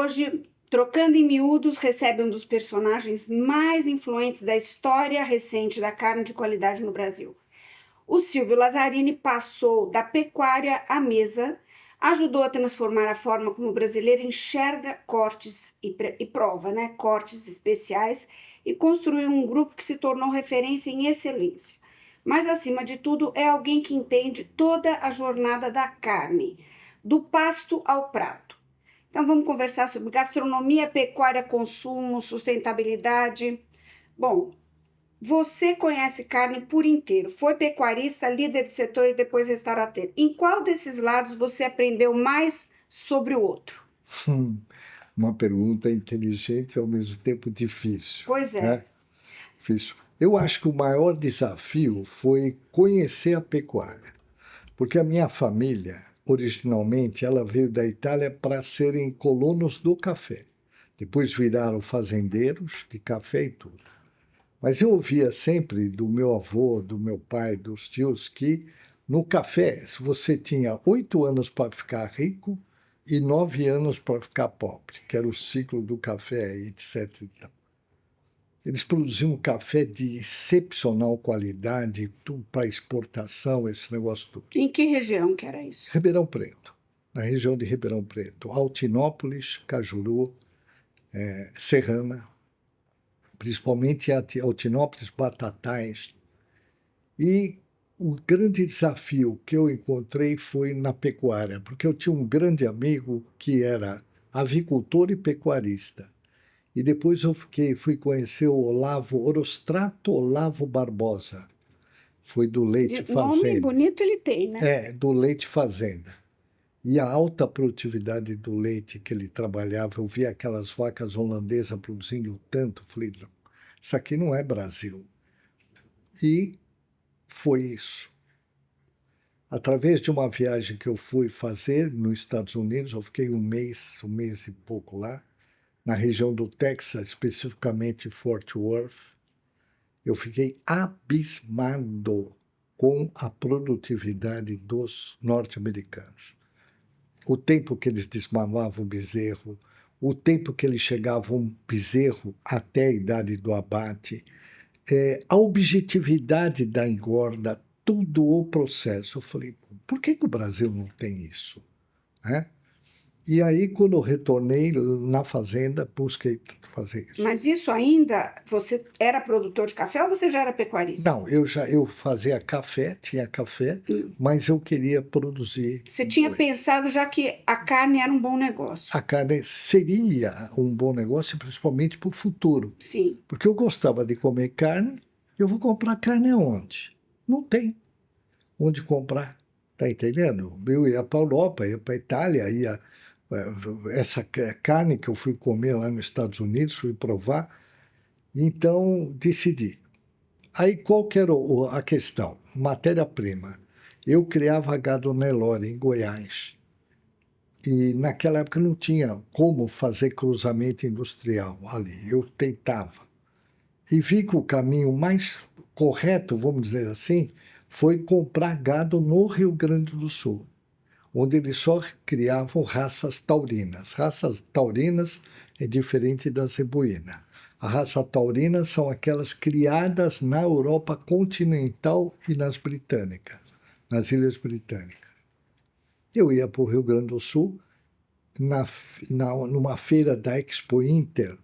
hoje, trocando em miúdos, recebe um dos personagens mais influentes da história recente da carne de qualidade no Brasil. O Silvio Lazzarini passou da pecuária à mesa, ajudou a transformar a forma como o brasileiro enxerga cortes e prova, né, cortes especiais, e construiu um grupo que se tornou referência em excelência. Mas, acima de tudo, é alguém que entende toda a jornada da carne, do pasto ao prato. Então, vamos conversar sobre gastronomia, pecuária, consumo, sustentabilidade. Bom, você conhece carne por inteiro, foi pecuarista, líder de setor e depois restaurateur. Em qual desses lados você aprendeu mais sobre o outro? Uma pergunta inteligente e ao mesmo tempo difícil. Pois é. Né? Difícil. Eu acho que o maior desafio foi conhecer a pecuária, porque a minha família, originalmente, ela veio da Itália para serem colonos do café. Depois viraram fazendeiros de café e tudo. Mas eu ouvia sempre do meu avô, do meu pai, dos tios, que no café, se você tinha 8 anos para ficar rico e 9 anos para ficar pobre, que era o ciclo do café, etc. Eles produziam café de excepcional qualidade, tudo para exportação, esse negócio todo. Em que região que era isso? Ribeirão Preto, na região de Ribeirão Preto, Altinópolis, Cajuru, Serrana, principalmente Altinópolis, Batatais. E o grande desafio que eu encontrei foi na pecuária, porque eu tinha um grande amigo que era avicultor e pecuarista. E depois eu fui conhecer o Orostrato Olavo Barbosa. Foi do Leite Fazenda. Nome bonito ele tem, né? Do Leite Fazenda. E a alta produtividade do leite que ele trabalhava, eu via aquelas vacas holandesas produzindo tanto, falei, não, isso aqui não é Brasil. E foi isso. Através de uma viagem que eu fui fazer nos Estados Unidos, eu fiquei um mês e pouco lá, na região do Texas, especificamente Fort Worth. Eu fiquei abismado com a produtividade dos norte-americanos. O tempo que eles desmamavam o bezerro, o tempo que eles chegavam um bezerro até a idade do abate, a objetividade da engorda, tudo o processo. Eu falei, por que o Brasil não tem isso? E aí, quando eu retornei na fazenda, busquei fazer isso. Mas isso ainda, você era produtor de café ou você já era pecuarista? Não, eu fazia café, tinha café, mas eu queria produzir. Você tinha pensado já que a carne era um bom negócio? A carne seria um bom negócio, principalmente para o futuro. Sim. Porque eu gostava de comer carne, eu vou comprar carne aonde? Não tem onde comprar, tá entendendo? Eu ia para a Europa, ia para a Itália, essa carne que eu fui comer lá nos Estados Unidos, fui provar, então decidi. Aí qual que era a questão? Matéria-prima. Eu criava gado Nelore em Goiás. E naquela época não tinha como fazer cruzamento industrial ali. Eu tentava. E vi que o caminho mais correto, vamos dizer assim, foi comprar gado no Rio Grande do Sul, onde eles só criavam raças taurinas. Raças taurinas é diferente da zebuína. A raça taurina são aquelas criadas na Europa continental e nas britânicas, nas Ilhas Britânicas. Eu ia para o Rio Grande do Sul, numa feira da Expo Inter.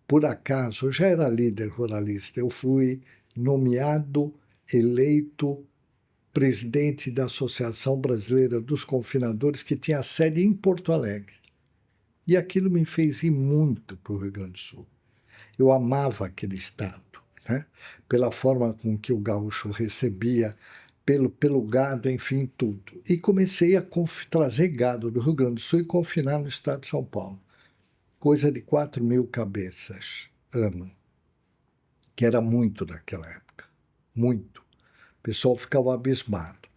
Por acaso, eu já era líder ruralista, eu fui nomeado, eleito presidente da Associação Brasileira dos Confinadores, que tinha sede em Porto Alegre. E aquilo me fez ir muito para o Rio Grande do Sul. Eu amava aquele estado, né? Pela forma com que o gaúcho recebia, pelo gado, enfim, tudo. E comecei a trazer gado do Rio Grande do Sul e confinar no estado de São Paulo. Coisa de 4.000 cabeças ano, que era muito naquela época, muito. O pessoal ficava abismado.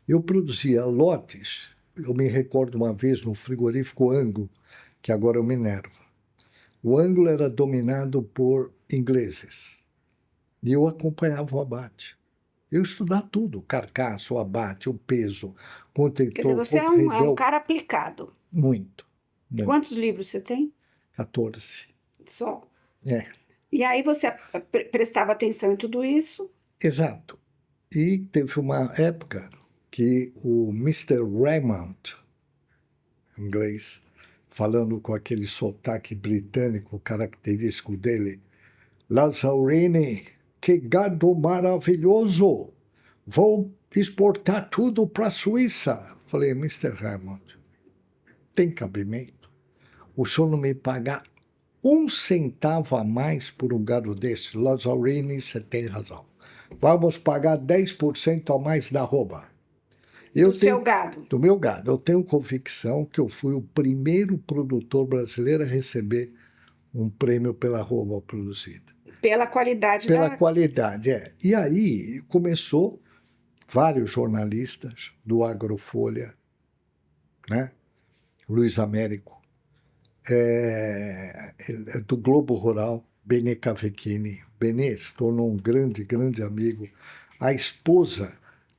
Eu produzia lotes, eu me recordo uma vez no frigorífico Anglo, que agora é o Minerva. O Anglo era dominado por ingleses, e eu acompanhava o abate. Eu estudava tudo, o carcaço, o abate, o peso, quanto Quer dizer, você é um cara aplicado. Muito, Quantos livros você tem? 14. Só. É, E aí você prestava atenção em tudo isso? exato. E teve uma época que o Mr. Raymond, em inglês, falando com aquele sotaque britânico característico dele, Lazzarini, que gado maravilhoso! Vou exportar tudo para a Suíça. Falei, Mr. Raymond, tem cabimento? O senhor não me pagar um centavo a mais por um gado desse? Lazzarini, você tem razão. Vamos pagar 10% a mais da arroba. Seu gado? Do meu gado. Eu tenho convicção que eu fui o primeiro produtor brasileiro a receber um prêmio pela arroba produzida. Pela qualidade Pela qualidade, é. E aí começou vários jornalistas do Agrofolha, né? Luiz Américo, do Globo Rural, Benê Cavecchini. Benê se tornou um grande, grande amigo. A esposa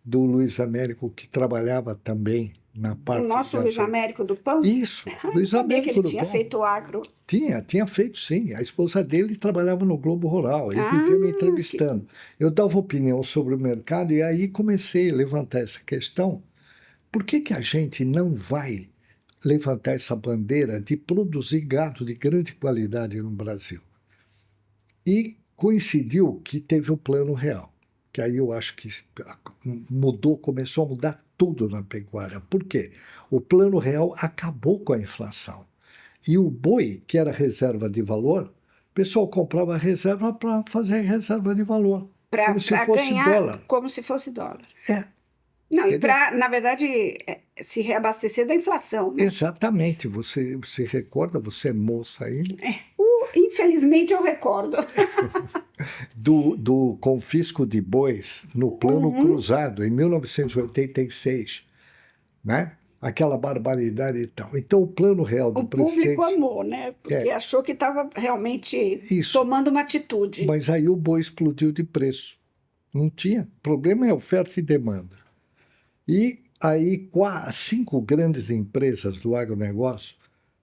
do Luiz Américo, que trabalhava também na parte... O nosso Luiz Américo do Pão? Isso, Luiz Américo do Pão. Ele tinha feito agro. Tinha feito sim. A esposa dele trabalhava no Globo Rural e vivia me entrevistando. Eu dava opinião sobre o mercado e aí comecei a levantar essa questão. Por que a gente não vai levantar essa bandeira de produzir gado de grande qualidade no Brasil? E coincidiu que teve o Plano Real, que aí eu acho que mudou, começou a mudar tudo na pecuária. Por quê? O Plano Real acabou com a inflação. E o boi, que era reserva de valor, o pessoal comprava reserva para fazer reserva de valor. Como se fosse dólar. Como se fosse dólar. Não, e para, na verdade, se reabastecer da inflação. Né? Exatamente. Você se recorda, você é moça aí? Infelizmente eu recordo. do confisco de bois no Plano Cruzado, em 1986. Né? Aquela barbaridade e tal. Então, o Plano Real do presidente... O público amou, né? Porque achou que estava realmente tomando uma atitude. Mas aí o boi explodiu de preço. Não tinha. O problema é oferta e demanda. E aí 5 grandes empresas do agronegócio,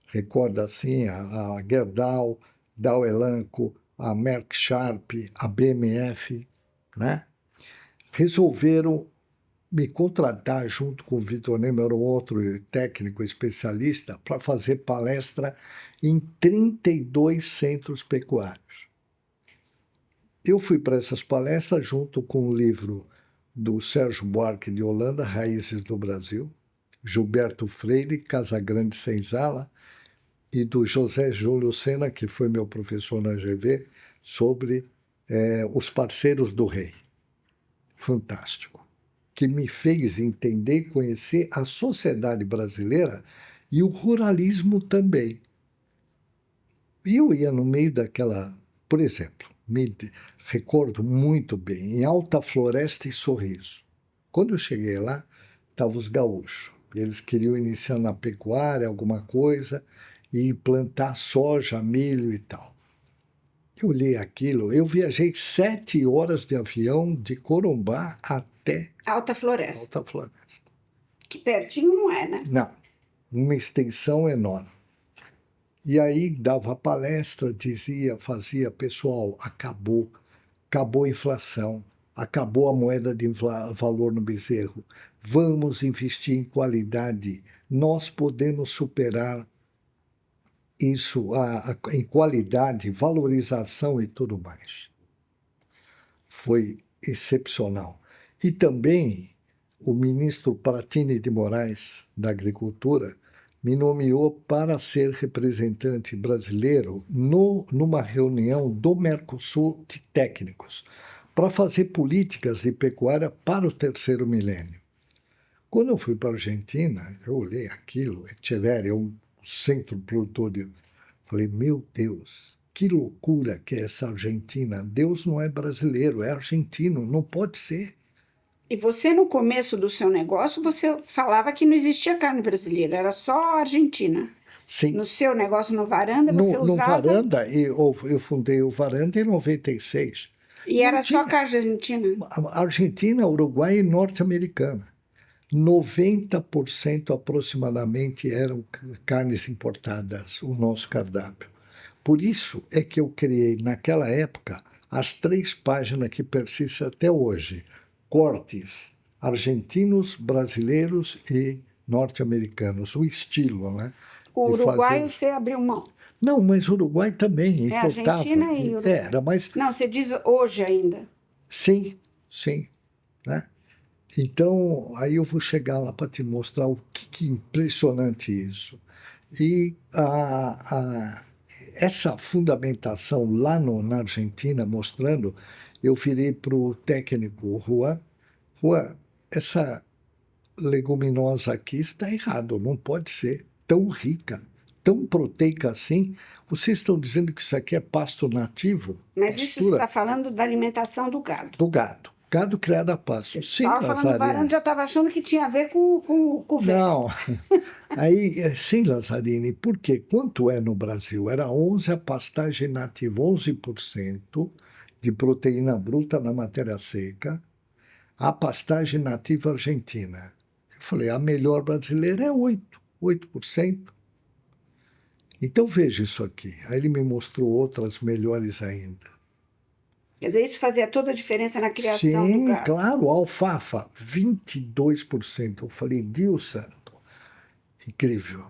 recorda assim, a Gerdau, Dow Elanco, a Merck Sharp, a BMF, né? Resolveram me contratar junto com o Vitor Neymer, um outro técnico especialista, para fazer palestra em 32 centros pecuários. Eu fui para essas palestras junto com o livro do Sérgio Buarque de Holanda, Raízes do Brasil, Gilberto Freire, Casagrande Senzala, e do José Júlio Sena, que foi meu professor na GV, sobre os parceiros do rei. Fantástico. Que me fez entender e conhecer a sociedade brasileira e o ruralismo também. E eu ia no meio daquela... Por exemplo, me recordo muito bem, em Alta Floresta e Sorriso. Quando eu cheguei lá, estavam os gaúchos. Eles queriam iniciar na pecuária alguma coisa e plantar soja, milho e tal. Eu olhei aquilo, eu viajei 7 horas de avião de Corumbá até Alta Floresta. Alta Floresta. Que pertinho não é, né? Não, uma extensão enorme. E aí dava palestra, dizia, fazia, pessoal, acabou a inflação, acabou a moeda de valor no bezerro, vamos investir em qualidade, nós podemos superar isso em qualidade, valorização e tudo mais. Foi excepcional. E também o ministro Pratini de Moraes, da Agricultura, me nomeou para ser representante brasileiro numa reunião do Mercosul de técnicos, para fazer políticas de pecuária para o terceiro milênio. Quando eu fui para a Argentina, eu olhei aquilo, Echeverri é um centro produtor de... Falei, meu Deus, que loucura que é essa Argentina. Deus não é brasileiro, é argentino, não pode ser. E você, no começo do seu negócio, você falava que não existia carne brasileira, era só Argentina. Sim. No seu negócio, no Varanda, você usava... No Varanda, eu fundei o Varanda em 96. E era só carne argentina? Argentina, Uruguai e norte-americana. 90% aproximadamente eram carnes importadas, o nosso cardápio. Por isso é que eu criei, naquela época, as 3 páginas que persistem até hoje. Cortes argentinos, brasileiros e norte-americanos. O estilo, né? O De Uruguai fazer... você abriu mão. Não, mas o Uruguai também É importava. Argentina e Uruguai. Era, mas Não, você diz hoje ainda. sim, sim, né? Então, aí eu vou chegar lá para te mostrar o que impressionante isso. E essa fundamentação lá na Argentina, mostrando, eu virei para o técnico Juan. Juan, essa leguminosa aqui está errado, não pode ser tão rica, tão proteica assim. Vocês estão dizendo que isso aqui é pasto nativo? Mas isso você Pastura está falando da alimentação do gado. do gado. Gado criado a pasto. Sim, Estava falando Lazarina. varanda, já estava achando que tinha a ver com o velho. Não. Aí, sim, Lazzarini, porque quanto é no Brasil? Era 11 a pastagem nativa, 11% de proteína bruta na matéria seca, a pastagem nativa argentina. Eu falei, a melhor brasileira é 8%. Então veja isso aqui. Aí ele me mostrou outras melhores ainda. Quer dizer, isso fazia toda a diferença na criação do Sim, gado. claro, alfafa, 22%. Eu falei, Deus santo, incrível.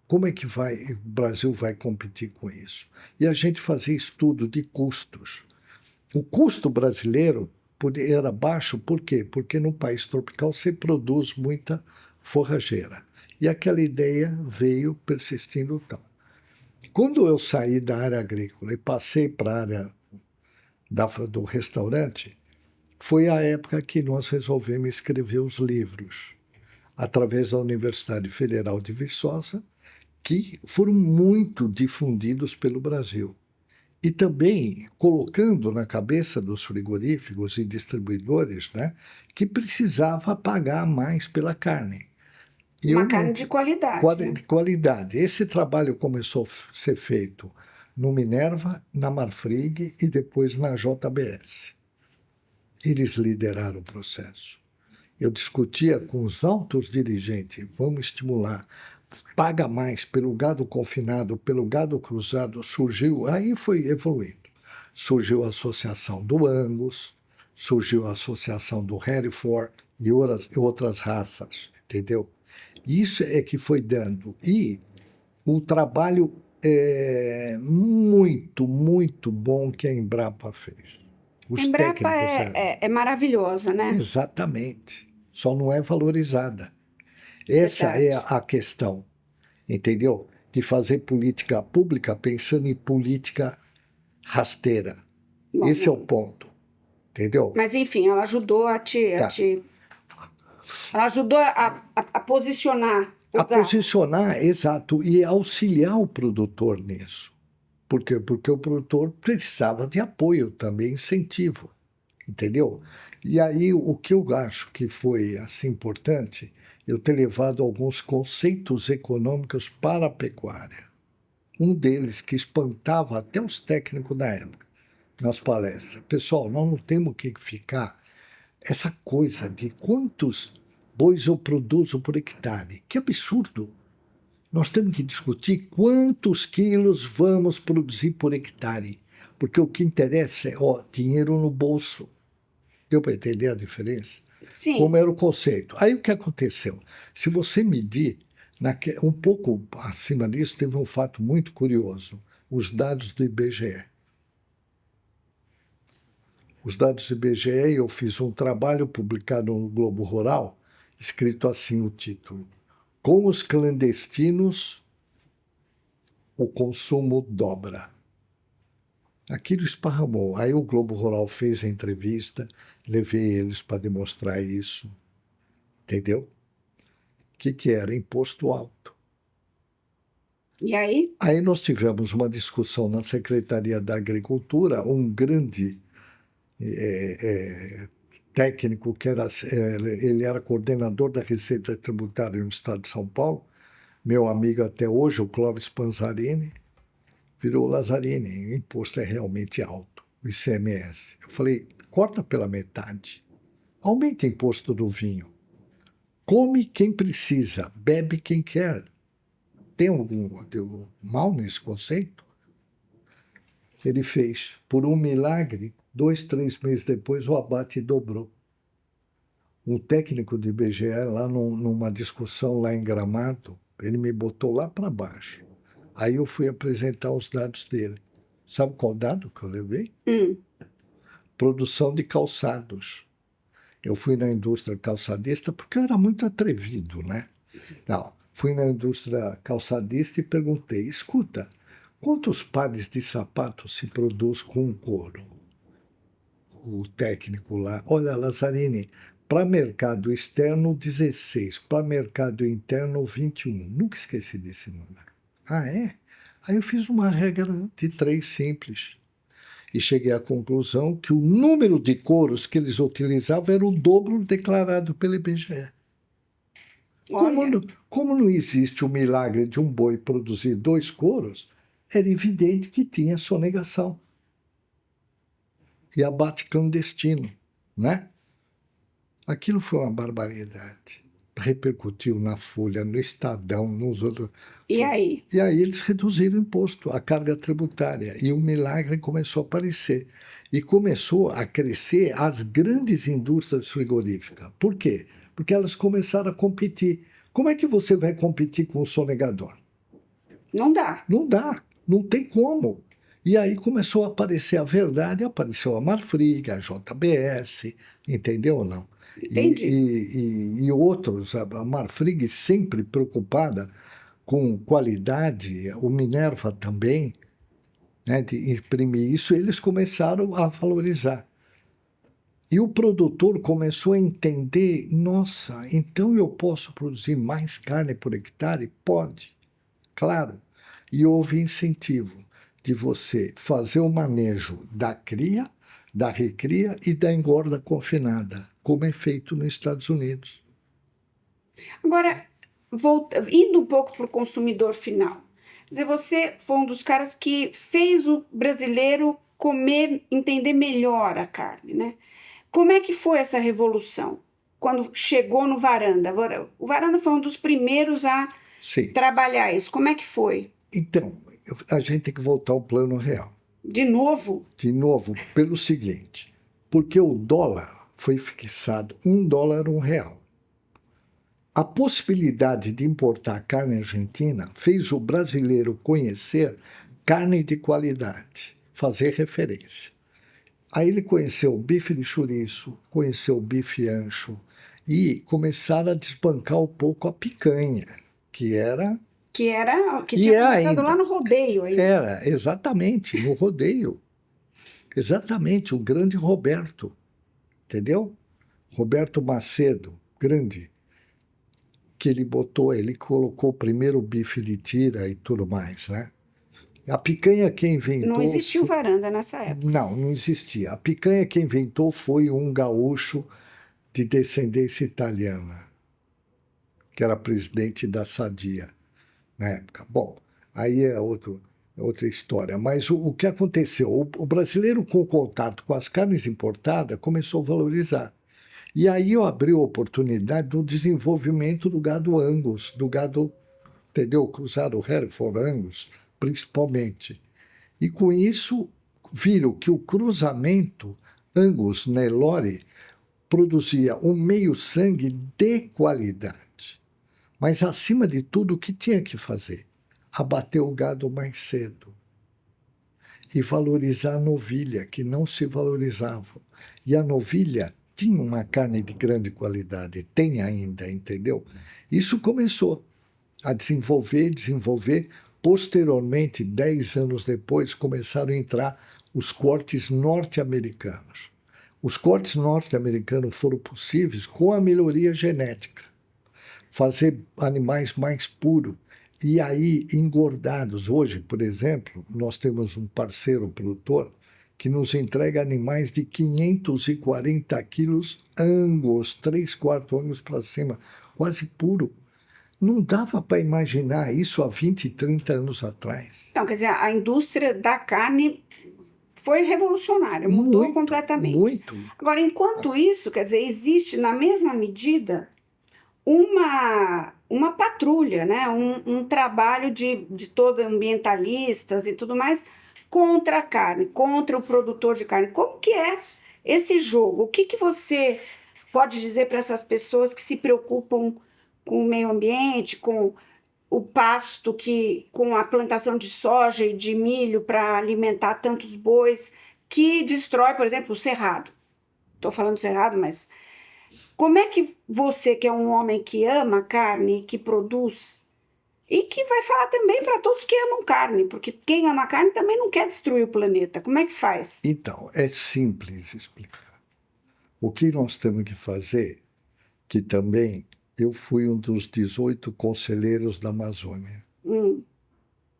Como é que o Brasil vai competir com isso? E a gente fazia estudo de custos. O custo brasileiro era baixo, por quê? Porque no país tropical se produz muita forrageira. E aquela ideia veio persistindo tal. Quando eu saí da área agrícola e passei para a área do restaurante, foi a época que nós resolvemos escrever os livros, através da Universidade Federal de Viçosa, que foram muito difundidos pelo Brasil. E também colocando na cabeça dos frigoríficos e distribuidores, né, que precisava pagar mais pela carne. Uma carne de qualidade. Né? Qualidade. Esse trabalho começou a ser feito no Minerva, na Marfrig e depois na JBS. Eles lideraram o processo. Eu discutia com os altos dirigentes, vamos estimular, paga mais pelo gado confinado, pelo gado cruzado, surgiu, aí foi evoluindo. Surgiu a associação do Angus, surgiu a associação do Hereford e outras raças, entendeu? Isso é que foi dando. E o trabalho muito, muito bom que a Embrapa fez. Os Embrapa técnicos... é maravilhosa, né? Exatamente. Só não é valorizada. Essa Verdade. é a questão, entendeu? De fazer política pública pensando em política rasteira. Bom, Esse é o ponto, entendeu? mas enfim, ela ajudou Tá. ela ajudou a posicionar o A gado. posicionar, exato, e auxiliar o produtor nisso. Por quê? Porque o produtor precisava de apoio também, incentivo, entendeu? E aí o que eu acho que foi assim importante, eu ter levado alguns conceitos econômicos para a pecuária. Um deles que espantava até os técnicos da época, nas palestras. Pessoal, nós não temos que ficar essa coisa de quantos bois eu produzo por hectare. Que absurdo! Nós temos que discutir quantos quilos vamos produzir por hectare. Porque o que interessa é, dinheiro no bolso. Deu para entender a diferença? Sim. Como era o conceito. Aí o que aconteceu? Se você medir, um pouco acima disso, teve um fato muito curioso. Os dados do IBGE. Os dados do IBGE, eu fiz um trabalho publicado no Globo Rural, escrito assim o título: Com os clandestinos, o consumo dobra. Aquilo esparramou. Aí o Globo Rural fez a entrevista, levei eles para demonstrar isso. Entendeu? O que era? Imposto alto. E aí? Aí nós tivemos uma discussão na Secretaria da Agricultura, um grande técnico, ele era coordenador da Receita Tributária no estado de São Paulo, meu amigo até hoje, o Clóvis Panzarini, virou Lazzarini, o imposto é realmente alto, o ICMS. Eu falei, corta pela metade, aumenta o imposto do vinho. Come quem precisa, bebe quem quer. Tem algum mal nesse conceito? Ele fez. Por um milagre, 2, 3 meses depois, o abate dobrou. Um técnico do IBGE, lá numa discussão lá em Gramado, ele me botou lá para baixo. Aí eu fui apresentar os dados dele. Sabe qual dado que eu levei? Produção de calçados. Eu fui na indústria calçadista porque eu era muito atrevido, né? Não, fui na indústria calçadista e perguntei, escuta, quantos pares de sapatos se produz com couro? O técnico lá, olha, Lazzarini, para mercado externo 16, para mercado interno 21. Nunca esqueci desse número. Ah, é? Aí eu fiz uma regra de 3 simples. E cheguei à conclusão que o número de couros que eles utilizavam era o dobro declarado pelo IBGE. Como não existe o milagre de um boi produzir 2 couros, era evidente que tinha sonegação. E abate clandestino, né? Aquilo foi uma barbaridade. Repercutiu na Folha, no Estadão, nos outros. E aí? E aí eles reduziram o imposto, a carga tributária, e o milagre começou a aparecer. E começou a crescer as grandes indústrias frigoríficas. Por quê? Porque elas começaram a competir. Como é que você vai competir com o sonegador? Não dá. Não dá, não tem como. E aí começou a aparecer a verdade, apareceu a Marfrig, a JBS, entendeu ou não? Entendi. E outros, a Marfrig sempre preocupada com qualidade, o Minerva também, né, de imprimir isso, eles começaram a valorizar. E o produtor começou a entender, nossa, então eu posso produzir mais carne por hectare? Pode, claro. E houve incentivo de você fazer o manejo da cria, da recria e da engorda confinada, como é feito nos Estados Unidos. Agora, indo um pouco para o consumidor final. Quer dizer, você foi um dos caras que fez o brasileiro comer, entender melhor a carne, né? Como é que foi essa revolução? Quando chegou no Varanda? O Varanda foi um dos primeiros a Sim. trabalhar isso. Como é que foi? Então, a gente tem que voltar ao plano real. De novo? De novo, pelo seguinte, porque o dólar foi fixado, $1, R$1. A possibilidade de importar carne argentina fez o brasileiro conhecer carne de qualidade, fazer referência. Aí ele conheceu o bife de chouriço, conheceu o bife ancho e começaram a desbancar um pouco a picanha, que tinha começado lá no rodeio. Aí. Era, exatamente, no rodeio. Exatamente, o grande Roberto, entendeu? Roberto Macedo, grande, que ele colocou primeiro o bife de tira e tudo mais, né? A picanha quem inventou... Não existia o Varanda nessa época. Não existia. A picanha quem inventou foi um gaúcho de descendência italiana, que era presidente da Sadia na época. Bom, aí é outra história. Mas o que aconteceu? O brasileiro, com contato com as carnes importadas, começou a valorizar. E aí abriu a oportunidade do desenvolvimento do gado Angus, do gado, entendeu? Cruzado Hereford Angus, principalmente. E com isso, viram que o cruzamento Angus-Nelore produzia um meio-sangue de qualidade. Mas, acima de tudo, o que tinha que fazer? Abater o gado mais cedo e valorizar a novilha, que não se valorizava. E a novilha tinha uma carne de grande qualidade, tem ainda, entendeu? Isso começou a desenvolver. Posteriormente, 10 anos depois, começaram a entrar os cortes norte-americanos. Os cortes norte-americanos foram possíveis com a melhoria genética. Fazer animais mais puros e aí engordados. Hoje, por exemplo, nós temos um parceiro produtor que nos entrega animais de 540 quilos Angus, 3/4 Angus para cima, quase puro. Não dava para imaginar isso há 20, 30 anos atrás. Então, quer dizer, a indústria da carne foi revolucionária, mudou completamente. Muito. Agora, enquanto isso, quer dizer, existe na mesma medida uma patrulha, né? Um trabalho de todo ambientalistas e tudo mais contra a carne, contra o produtor de carne. Como que é esse jogo? O que você pode dizer para essas pessoas que se preocupam com o meio ambiente, com o pasto, com a plantação de soja e de milho para alimentar tantos bois, que destrói, por exemplo, o cerrado? Estou falando cerrado, mas como é que você, que é um homem que ama carne, que produz, e que vai falar também para todos que amam carne, porque quem ama carne também não quer destruir o planeta. Como é que faz? Então, é simples explicar. O que nós temos que fazer, que também eu fui um dos 18 conselheiros da Amazônia.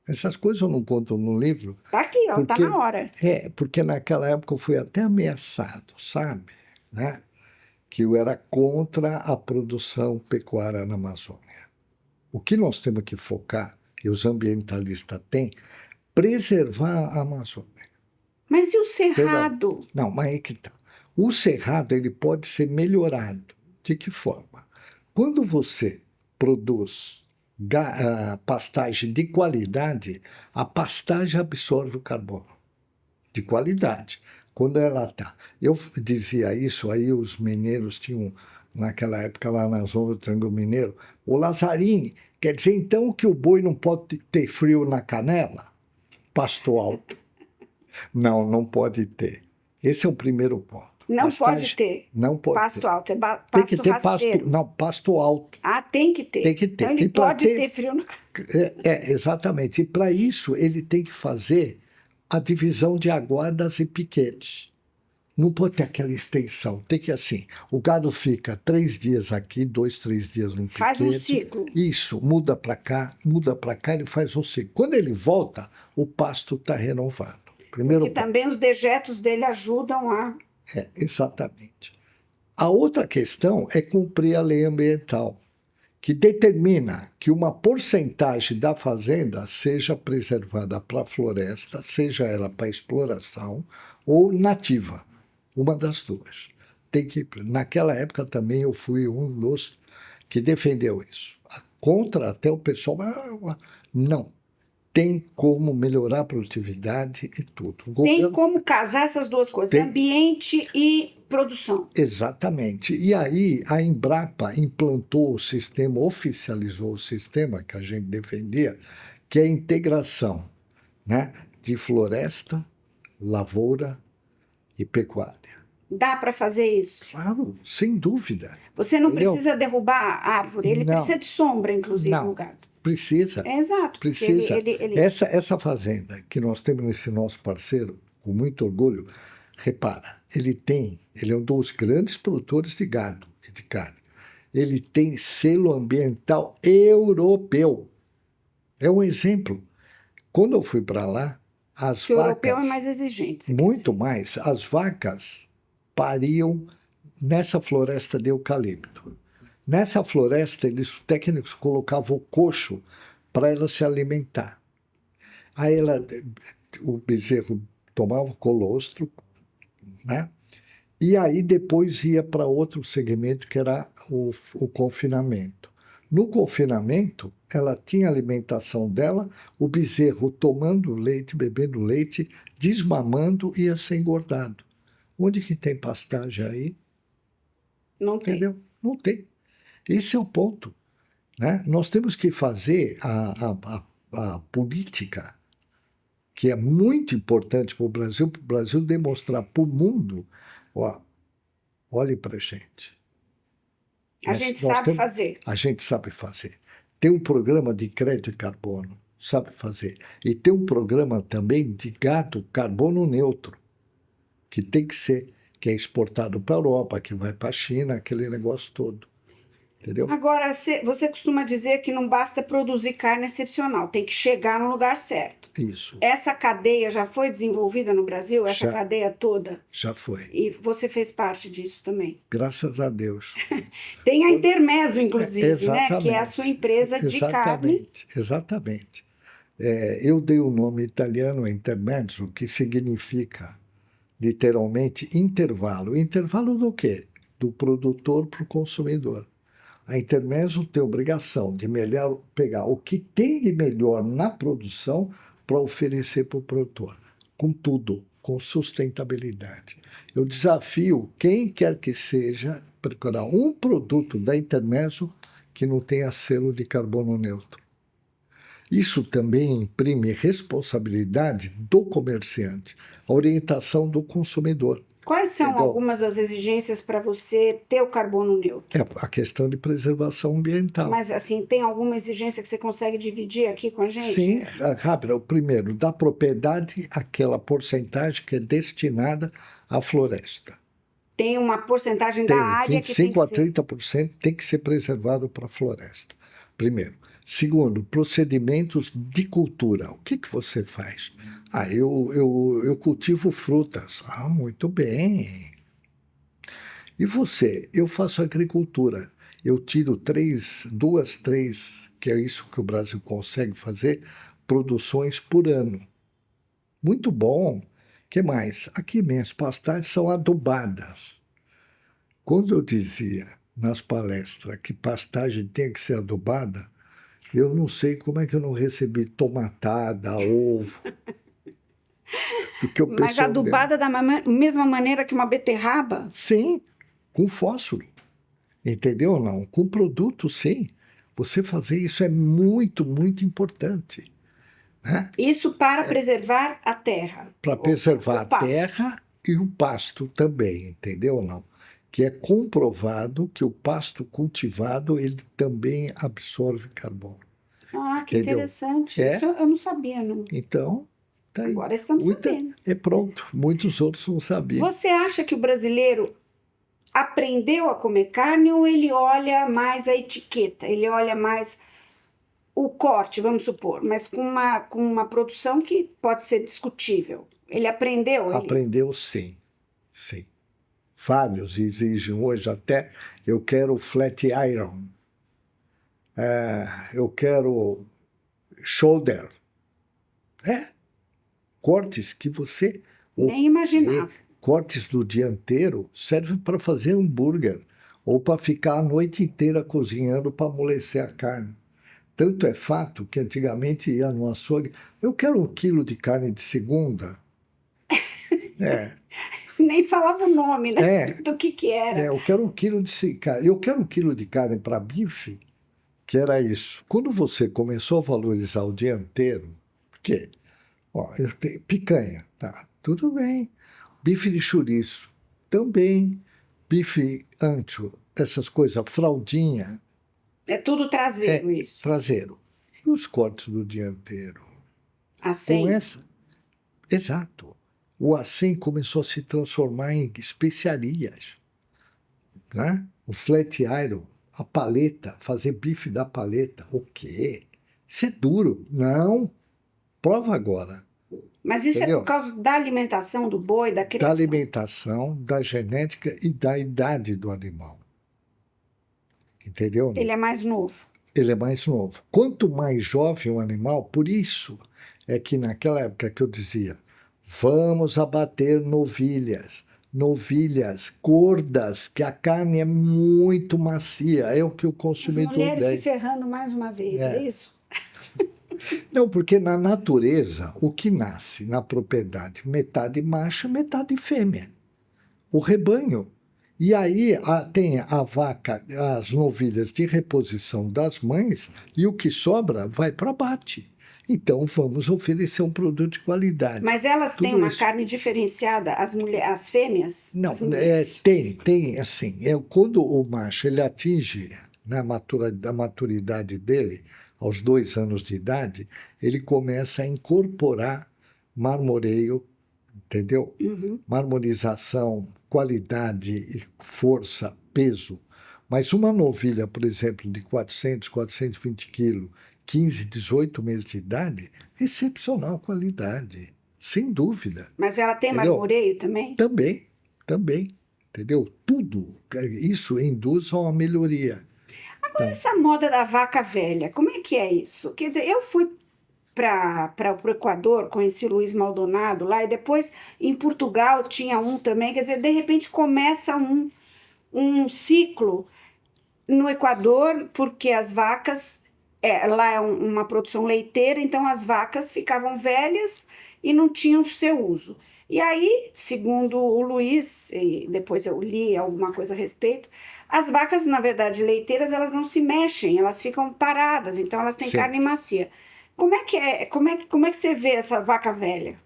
Essas coisas eu não conto no livro, Tá aqui, ó, tá porque na hora. porque naquela época eu fui até ameaçado, sabe? Né? Que eu era contra a produção pecuária na Amazônia. O que nós temos que focar, e os ambientalistas têm, preservar a Amazônia. Mas e o Entendeu? cerrado? Não, mas aí que tá. O cerrado ele pode ser melhorado. De que forma? Quando você produz pastagem de qualidade, a pastagem absorve o carbono de qualidade. Quando ela está. Eu dizia isso, aí os mineiros tinham, naquela época lá na zona do Triângulo Mineiro, o Lazzarini, quer dizer então que o boi não pode ter frio na canela? Pasto alto. Não, não pode ter. Esse é o primeiro ponto. Não pode ter Não pode pasto ter. alto, é Tem que pasto ter rasteiro. não, pasto alto. Ah, tem que ter. Tem que ter. Então ele E pra pode ter frio no... exatamente. E para isso ele tem que fazer a divisão de aguadas e piquetes. Não pode ter aquela extensão. Tem que assim, o gado fica 3 dias aqui, 2, 3 dias no piquete. Faz um ciclo. Isso, muda para cá, ele faz um ciclo. Quando ele volta, o pasto está renovado. Primeiro Porque também os dejetos dele ajudam a... exatamente. A outra questão é cumprir a lei ambiental, que determina que uma porcentagem da fazenda seja preservada para a floresta, seja ela para exploração ou nativa, uma das duas. Naquela época também eu fui um dos que defendeu isso. Contra até o pessoal, não. Tem como melhorar a produtividade e tudo. Tem como casar essas duas coisas, ambiente e produção. Exatamente. E aí a Embrapa implantou o sistema, oficializou o sistema que a gente defendia, que é a integração, né, de floresta, lavoura e pecuária. Dá para fazer isso? Claro, sem dúvida. Você não precisa derrubar a árvore, ele Não. precisa de sombra, inclusive, no gado. Precisa. Exato. Precisa. Essa fazenda que nós temos nesse nosso parceiro, com muito orgulho, repara, ele é um dos grandes produtores de gado e de carne. Ele tem selo ambiental europeu. É um exemplo. Quando eu fui para lá, as vacas... O europeu é mais exigente. Muito mais. As vacas pariam nessa floresta de eucalipto. Nessa floresta, os técnicos colocavam o coxo para ela se alimentar. Aí o bezerro tomava o colostro, né? E aí depois ia para outro segmento, que era o confinamento. No confinamento, ela tinha a alimentação dela, o bezerro tomando leite, bebendo leite, desmamando, ia ser engordado. Onde que tem pastagem aí? Não tem. Entendeu? Não tem. Esse é o ponto. Né? Nós temos que fazer a política, que é muito importante para o Brasil demonstrar para o mundo, olhe para a gente. A gente sabe fazer. A gente sabe fazer. Tem um programa de crédito de carbono, sabe fazer. E tem um programa também de gado carbono neutro, que tem que ser, que é exportado para a Europa, que vai para a China, aquele negócio todo. Entendeu? Agora, você costuma dizer que não basta produzir carne excepcional, tem que chegar no lugar certo. Isso. Essa cadeia já foi desenvolvida no Brasil? Essa cadeia toda? Já foi. E você fez parte disso também? Graças a Deus. Tem a Intermezzo, inclusive, né? Que é a sua empresa de carne. Exatamente. Eu dei o nome italiano Intermezzo, que significa, literalmente, intervalo. Intervalo do quê? Do produtor para o consumidor. A Intermezzo tem a obrigação de pegar o que tem de melhor na produção para oferecer para o produtor, com tudo, com sustentabilidade. Eu desafio quem quer que seja procurar um produto da Intermezzo que não tenha selo de carbono neutro. Isso também imprime responsabilidade do comerciante, a orientação do consumidor. Quais são Entendeu? algumas das exigências para você ter o carbono neutro? É a questão de preservação ambiental. Mas, assim, tem alguma exigência que você consegue dividir aqui com a gente? Sim, rápido. O primeiro, da propriedade, aquela porcentagem que é destinada à floresta. Tem uma porcentagem Tem da área que tem 25 a que ser... 30% tem que ser preservado para a floresta. Primeiro. Segundo, procedimentos de cultura. O que você faz? Eu cultivo frutas. Ah, muito bem. E você? Eu faço agricultura. Eu tiro duas, três, que é isso que o Brasil consegue fazer, produções por ano. Muito bom. O que mais? Aqui minhas pastagens são adubadas. Quando eu dizia nas palestras que pastagem tem que ser adubada, eu não sei como é que eu não recebi tomatada, ovo. Porque o Mas pessoal adubada da mesma maneira que uma beterraba? Sim, com fósforo. Entendeu ou não? Com produto, sim. Você fazer isso é muito, muito importante. Né? Isso para preservar a terra. Para preservar o a pasto. terra e o pasto também, entendeu ou não? Que é comprovado que o pasto cultivado ele também absorve carbono. Ah, que Entendeu? interessante. É. Isso eu não sabia, não. Então, tá aí. Agora estamos sabendo. É pronto. Muitos outros não sabiam. Você acha que o brasileiro aprendeu a comer carne ou ele olha mais a etiqueta? Ele olha mais o corte, vamos supor, mas com uma produção que pode ser discutível. Ele aprendeu? Aprendeu, sim. Sim. Vários exigem hoje até, eu quero flat iron, eu quero shoulder. Cortes que você... Nem imaginava. Cortes do dianteiro servem para fazer hambúrguer ou para ficar a noite inteira cozinhando para amolecer a carne. Tanto é fato que antigamente ia no açougue, eu quero 1 quilo de carne de segunda. Nem falava o nome, né? É. Do que era. Eu quero 1 quilo de carne. Eu quero 1 quilo de carne para bife, que era isso. Quando você começou a valorizar o dianteiro, porque, eu tenho picanha, tá? Tudo bem. Bife de chouriço, também. Bife ancho, essas coisas, fraldinha. É tudo traseiro isso. Traseiro. E os cortes do dianteiro? Assim? Com essa? Exato. O acém começou a se transformar em especiarias. Né? O flat iron, a paleta, fazer bife da paleta. O quê? Isso é duro. Não. Prova agora. Mas isso Entendeu? é por causa da alimentação do boi, da criação? Da alimentação, da genética e da idade do animal. Entendeu? Ele é mais novo. Ele é mais novo. Quanto mais jovem o animal, por isso é que naquela época que eu dizia, vamos abater novilhas gordas, que a carne é muito macia, é o que o consumidor As mulheres tem. se ferrando mais uma vez, é isso? Não, porque na natureza, o que nasce na propriedade, metade macho, metade fêmea. O rebanho. E aí tem a vaca, as novilhas de reposição das mães, e o que sobra vai para abate. Então, vamos oferecer um produto de qualidade. Mas elas têm Tudo uma isso. carne diferenciada, as fêmeas? Não, as mulheres? tem, assim, quando o macho ele atinge a maturidade dele, aos 2 anos de idade, ele começa a incorporar marmoreio, entendeu? Uhum. Marmorização, qualidade, força, peso. Mas uma novilha, por exemplo, de 400, 420 quilos, 15, 18 meses de idade, excepcional qualidade, sem dúvida. Mas ela tem Entendeu? marmoreio também? Também, entendeu? Tudo isso induz a uma melhoria. Agora, essa moda da vaca velha, como é que é isso? Quer dizer, eu fui para o Equador, conheci Luiz Maldonado lá, e depois em Portugal tinha um também. Quer dizer, de repente começa um ciclo No Equador, porque as vacas, lá é uma produção leiteira, então as vacas ficavam velhas e não tinham seu uso. E aí, segundo o Luiz, e depois eu li alguma coisa a respeito, as vacas, na verdade, leiteiras, elas não se mexem, elas ficam paradas, então elas têm Sim. carne macia. Como é que você vê essa vaca velha?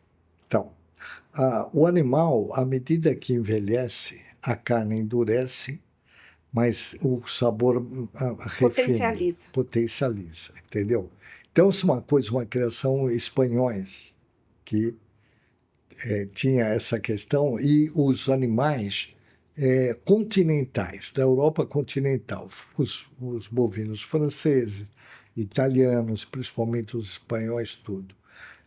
Então, o animal, à medida que envelhece, a carne endurece, mas o sabor refina, Potencializa. potencializa, entendeu? Então, isso é uma coisa, uma criação espanhóis, que tinha essa questão, e os animais continentais, da Europa continental, os bovinos franceses, italianos, principalmente os espanhóis, tudo.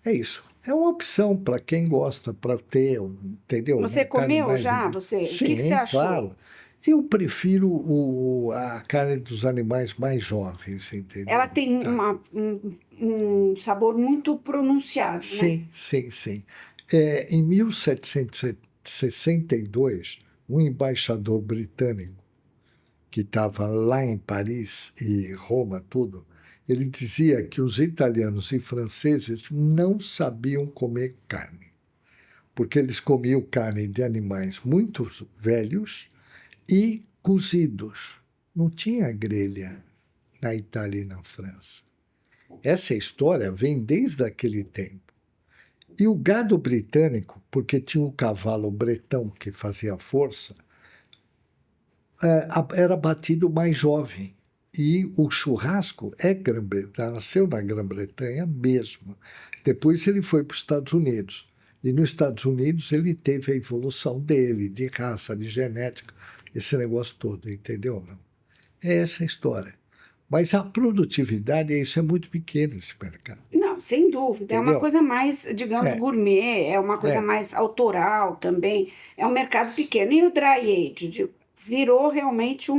É isso. É uma opção para quem gosta, para ter, entendeu? Você Uma carne comeu mais. já? Você? O que você Sim, achou? claro. Eu prefiro a carne dos animais mais jovens, Ela entendeu? tem Tá. um sabor muito pronunciado, né? Sim, sim, sim. Em 1762, um embaixador britânico que estava lá em Paris e Roma, tudo, ele dizia que os italianos e franceses não sabiam comer carne, porque eles comiam carne de animais muito velhos e cozidos. Não tinha grelha na Itália e na França. Essa história vem desde aquele tempo. E o gado britânico, porque tinha o cavalo bretão que fazia força, era batido mais jovem. E o churrasco nasceu na Grã-Bretanha mesmo. Depois ele foi para os Estados Unidos. E nos Estados Unidos ele teve a evolução dele, de raça, de genética, esse negócio todo, entendeu? É essa a história. Mas a produtividade, isso é muito pequeno esse mercado, Não, sem dúvida. É uma entendeu? coisa mais, digamos, É, gourmet, é uma coisa é. mais autoral também. É um mercado pequeno. E o dry age virou realmente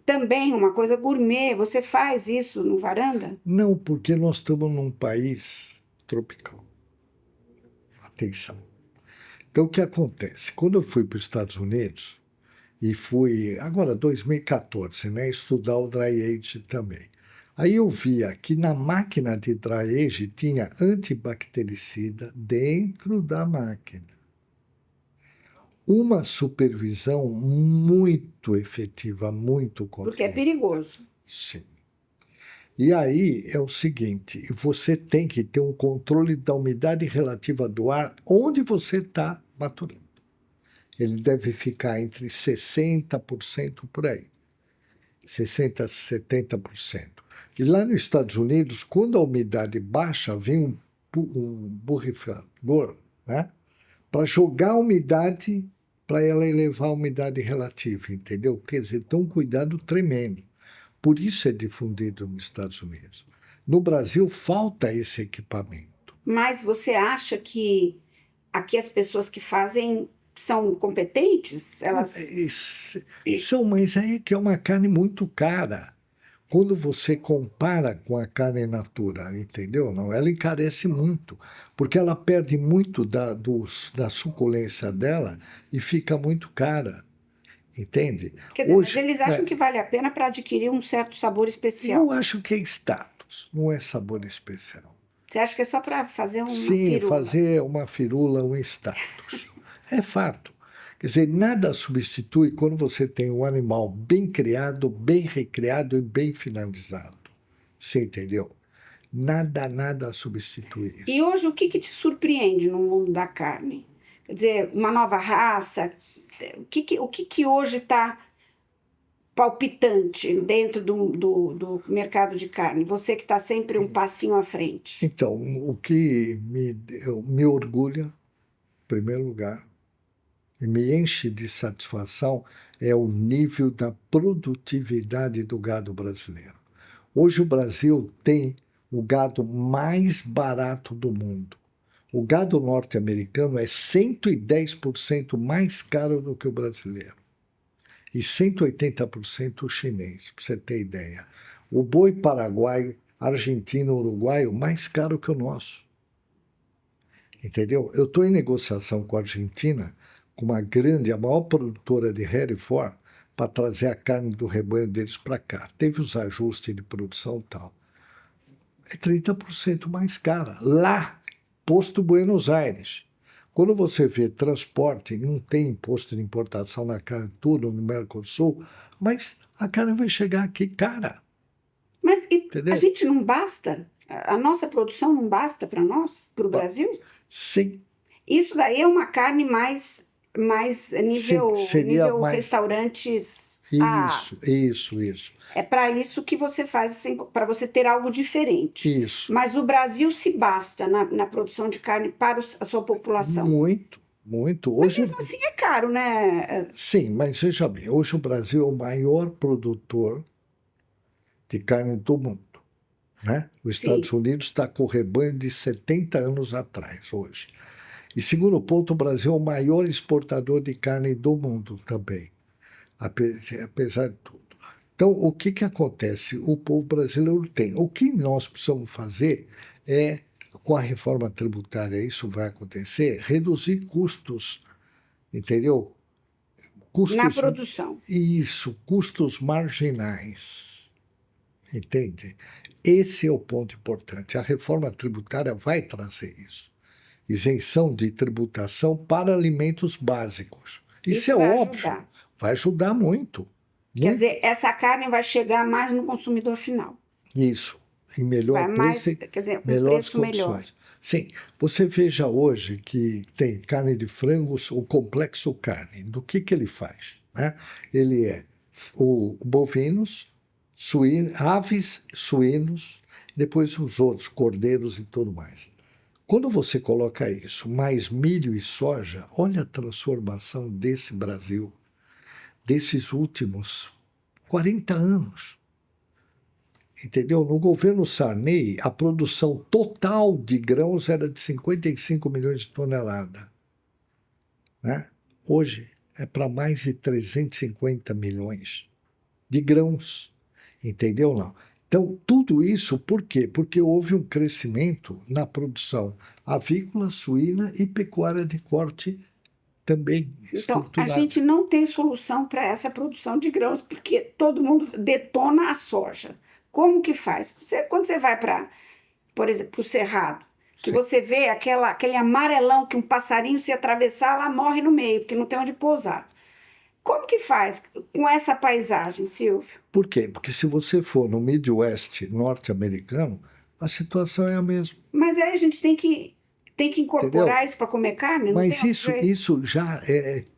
também uma coisa gourmet. Você faz isso no varanda? Não, porque nós estamos num país tropical. Atenção. Então, o que acontece? Quando eu fui para os Estados Unidos, e fui, agora 2014, né, estudar o dry age também. Aí eu via que na máquina de dry age tinha antibactericida dentro da máquina. Uma supervisão muito efetiva, muito Porque é controlada. perigoso. Sim. E aí é o seguinte: você tem que ter um controle da umidade relativa do ar onde você está maturando. Ele deve ficar entre 60% por aí, 60% a 70%. E lá nos Estados Unidos, quando a umidade baixa, vem um borrifador, né, para jogar a umidade, para ela elevar a umidade relativa, entendeu? Quer dizer, tem um cuidado tremendo. Por isso é difundido nos Estados Unidos. No Brasil, falta esse equipamento. Mas você acha que aqui as pessoas que fazem são competentes? Mas aí é que é uma carne muito cara. Quando você compara com a carne natura, entendeu? Não, ela encarece muito, porque ela perde muito da suculência dela e fica muito cara, entende? Quer dizer, mas Hoje, eles acham que vale a pena para adquirir um certo sabor eu especial. acho que é status, não é sabor especial. Você acha que é só para fazer uma Sim, firula? fazer uma firula um status. É fato. Quer dizer, nada substitui quando você tem um animal bem criado, bem recriado e bem finalizado. Você entendeu? Nada substitui E isso. hoje, o que que te surpreende no mundo da carne? Quer dizer, uma nova raça? O que que hoje está palpitante dentro do mercado de carne? Você que está sempre um passinho à frente. Então, o que me orgulha, em primeiro lugar, e me enche de satisfação é o nível da produtividade do gado brasileiro. Hoje o Brasil tem o gado mais barato do mundo. O gado norte-americano é 110% mais caro do que o brasileiro. E 180% o chinês, para você ter ideia. O boi paraguaio, argentino, uruguaio, mais caro que o nosso. Entendeu? Eu estou em negociação com a Argentina, com uma grande, a maior produtora de Hereford, para trazer a carne do rebanho deles para cá. Teve os ajustes de produção e tal. É 30% mais cara. Lá, posto Buenos Aires. Quando você vê transporte, não tem imposto de importação na carne, tudo no Mercosul, mas a carne vai chegar aqui cara. Mas a Entendeu? gente não basta? A nossa produção não basta para nós, para o Brasil? Sim. Isso daí é uma carne mais nível, Sim, seria nível mais... restaurantes. Isso. É para isso que você faz, para você ter algo diferente. Isso. Mas o Brasil se basta na produção de carne para a sua população. Muito. Mas mesmo assim é caro, né? Sim, mas veja bem, hoje o Brasil é o maior produtor de carne do mundo. Né? Os Estados Unidos está com o rebanho de 70 anos atrás, hoje. E segundo ponto, o Brasil é o maior exportador de carne do mundo também, apesar de tudo. Então, o que acontece? O povo brasileiro tem. O que nós precisamos fazer é, com a reforma tributária, isso vai acontecer, reduzir custos, entendeu? Custos, na produção. Isso, custos marginais. Entende? Esse é o ponto importante. A reforma tributária vai trazer isso. Isenção de tributação para alimentos básicos. Isso é vai óbvio. Ajudar. Vai ajudar muito. Quer dizer, essa carne vai chegar mais no consumidor final. Isso. Em melhor preço, quer dizer, um melhores preço condições. melhor. Sim. Você veja hoje que tem carne de frangos, o complexo carne. Do que ele faz? Né? Ele é o bovinos, aves, suínos, depois os outros, cordeiros e tudo mais. Quando você coloca isso, mais milho e soja, olha a transformação desse Brasil, desses últimos 40 anos. Entendeu? No governo Sarney, a produção total de grãos era de 55 milhões de toneladas. Né? Hoje é para mais de 350 milhões de grãos. Entendeu? Não. Então, tudo isso por quê? Porque houve um crescimento na produção avícola, suína e pecuária de corte também Então, a gente não tem solução para essa produção de grãos, porque todo mundo detona a soja. Como que faz? Quando você vai para, por exemplo, para o Cerrado, que você vê aquele amarelão que um passarinho, se atravessar, lá morre no meio, porque não tem onde pousar. Como que faz com essa paisagem, Silvio? Por quê? Porque se você for no Midwest norte-americano, a situação é a mesma. Mas aí a gente tem que incorporar Entendeu? isso para comer carne? Não Mas tem isso já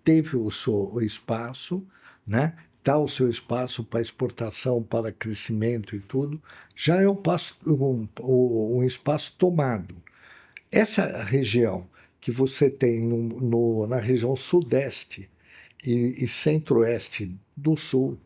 teve o seu espaço, né? Dá o seu espaço para exportação, para crescimento e tudo, já é um espaço tomado. Essa região que você tem na região sudeste e centro-oeste do sul,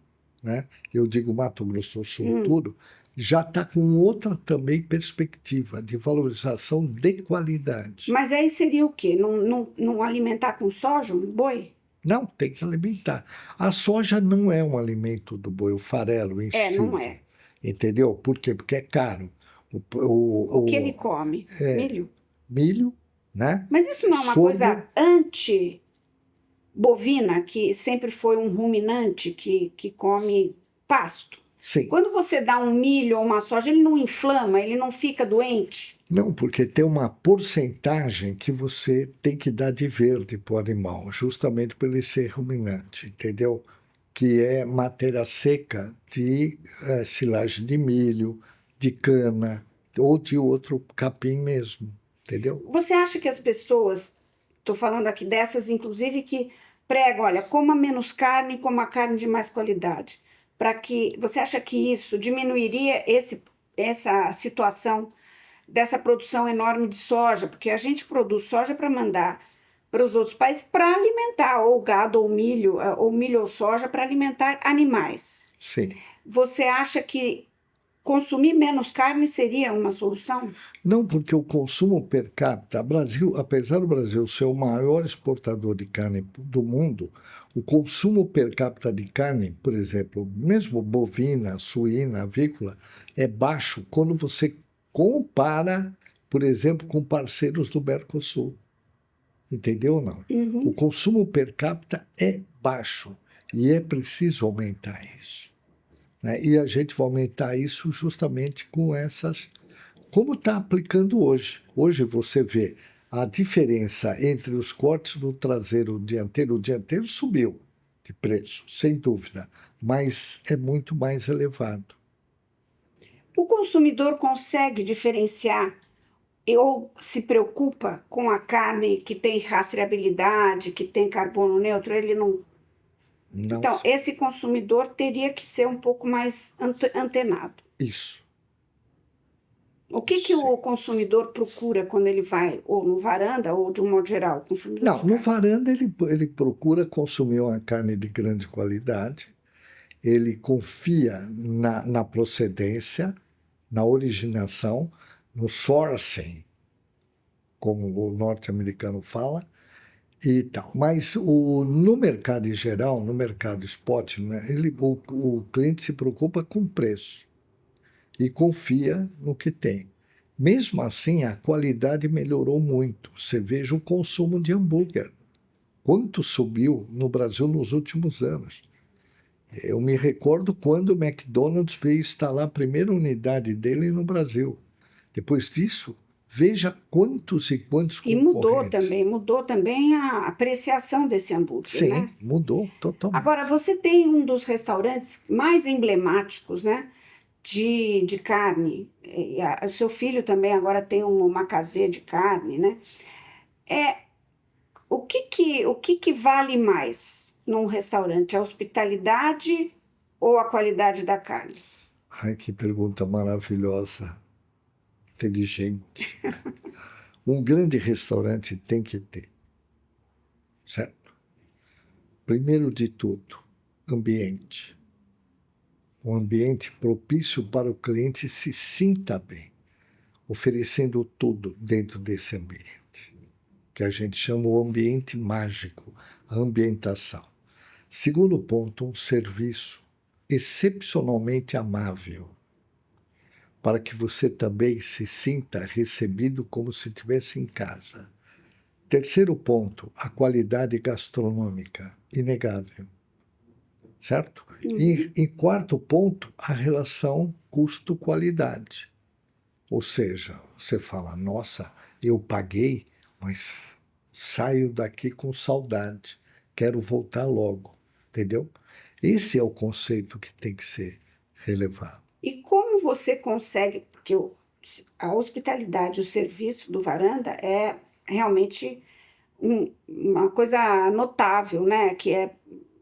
né? Eu digo Mato Grosso do Sul, tudo, já está com outra também perspectiva de valorização de qualidade. Mas aí seria o quê? Não alimentar com soja um boi? Não, tem que alimentar. A soja não é um alimento do boi, o farelo em si. Não é. Entendeu? Por quê? Porque é caro. O que ele come? Milho? Milho, né? Mas isso não é uma coisa anti-bovina, que sempre foi um ruminante que come pasto? Sim. Quando você dá um milho ou uma soja, ele não inflama, ele não fica doente? Não, porque tem uma porcentagem que você tem que dar de verde para o animal, justamente por ele ser ruminante, entendeu? Que é matéria seca de silagem de milho, de cana ou de outro capim mesmo, entendeu? Você acha que as pessoas, estou falando aqui dessas, inclusive, que pregam, olha, coma menos carne, coma carne de mais qualidade, você acha que isso diminuiria essa situação dessa produção enorme de soja? Porque a gente produz soja para mandar para os outros países para alimentar ou gado ou milho ou soja para alimentar animais. Sim. Você acha que consumir menos carne seria uma solução? Não, porque o consumo per capita, apesar do Brasil ser o maior exportador de carne do mundo, o consumo per capita de carne, por exemplo, mesmo bovina, suína, avícola, é baixo quando você compara, por exemplo, com parceiros do Mercosul. Entendeu ou não? Uhum. O consumo per capita é baixo. E é preciso aumentar isso, né? E a gente vai aumentar isso justamente com essas... Como está aplicando hoje. Hoje você vê a diferença entre os cortes do traseiro e o dianteiro subiu de preço, sem dúvida, mas é muito mais elevado. O consumidor consegue diferenciar ou se preocupa com a carne que tem rastreabilidade, que tem carbono neutro? Ele não. Não Então, sei. esse consumidor teria que ser um pouco mais antenado. Isso. O que o Sim. consumidor procura quando ele vai ou no varanda ou de um modo geral, consumidor Não, de no carne? varanda ele procura consumir uma carne de grande qualidade, ele confia na procedência, na originação, no sourcing, como o norte-americano fala, e tal. Mas no mercado em geral, no mercado spot, né, o cliente se preocupa com preço e confia no que tem. Mesmo assim, a qualidade melhorou muito. Você veja o consumo de hambúrguer. Quanto subiu no Brasil nos últimos anos. Eu me recordo quando o McDonald's veio instalar a primeira unidade dele no Brasil. Depois disso, veja quantos e quantos E concorrentes. mudou também a apreciação desse hambúrguer, né? Sim, mudou totalmente. Agora, você tem um dos restaurantes mais emblemáticos, né, de carne. O seu filho também agora tem uma caseia de carne, né? O que que vale mais num restaurante? A hospitalidade ou a qualidade da carne? Ai, que pergunta maravilhosa, inteligente. Um grande restaurante tem que ter, certo? Primeiro de tudo, ambiente. Um ambiente propício para o cliente se sinta bem, oferecendo tudo dentro desse ambiente, que a gente chama o ambiente mágico, a ambientação. Segundo ponto, um serviço excepcionalmente amável, para que você também se sinta recebido como se estivesse em casa. Terceiro ponto, a qualidade gastronômica, inegável, certo? E em quarto ponto, a relação custo-qualidade. Ou seja, você fala, nossa, eu paguei, mas saio daqui com saudade, quero voltar logo, entendeu? Esse é o conceito que tem que ser relevado. E como você consegue, porque a hospitalidade, o serviço do varanda é realmente uma coisa notável, né?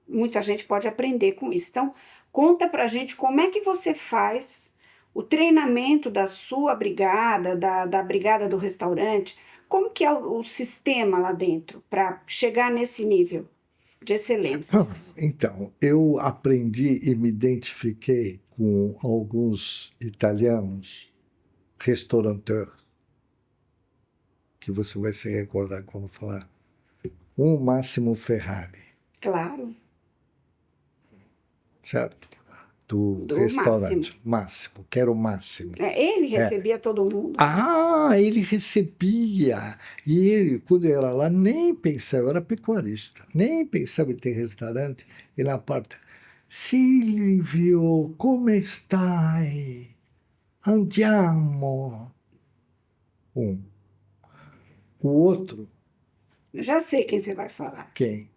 Muita gente pode aprender com isso. Então, conta pra gente como é que você faz o treinamento da sua brigada, da brigada do restaurante, como que é o sistema lá dentro para chegar nesse nível de excelência? Então, eu aprendi e me identifiquei com alguns italianos, restaurateurs, que você vai se recordar quando falar. Um Massimo Ferrari, Claro, certo? Do do máximo. restaurante. Máximo, quero o máximo. Ele recebia todo mundo. Ah, ele recebia. E ele, quando eu era lá, nem pensava, eu era pecuarista, nem pensava em ter restaurante. E na parte, Silvio, come stai? Andiamo. Um. O outro, Já sei quem você vai falar. quem?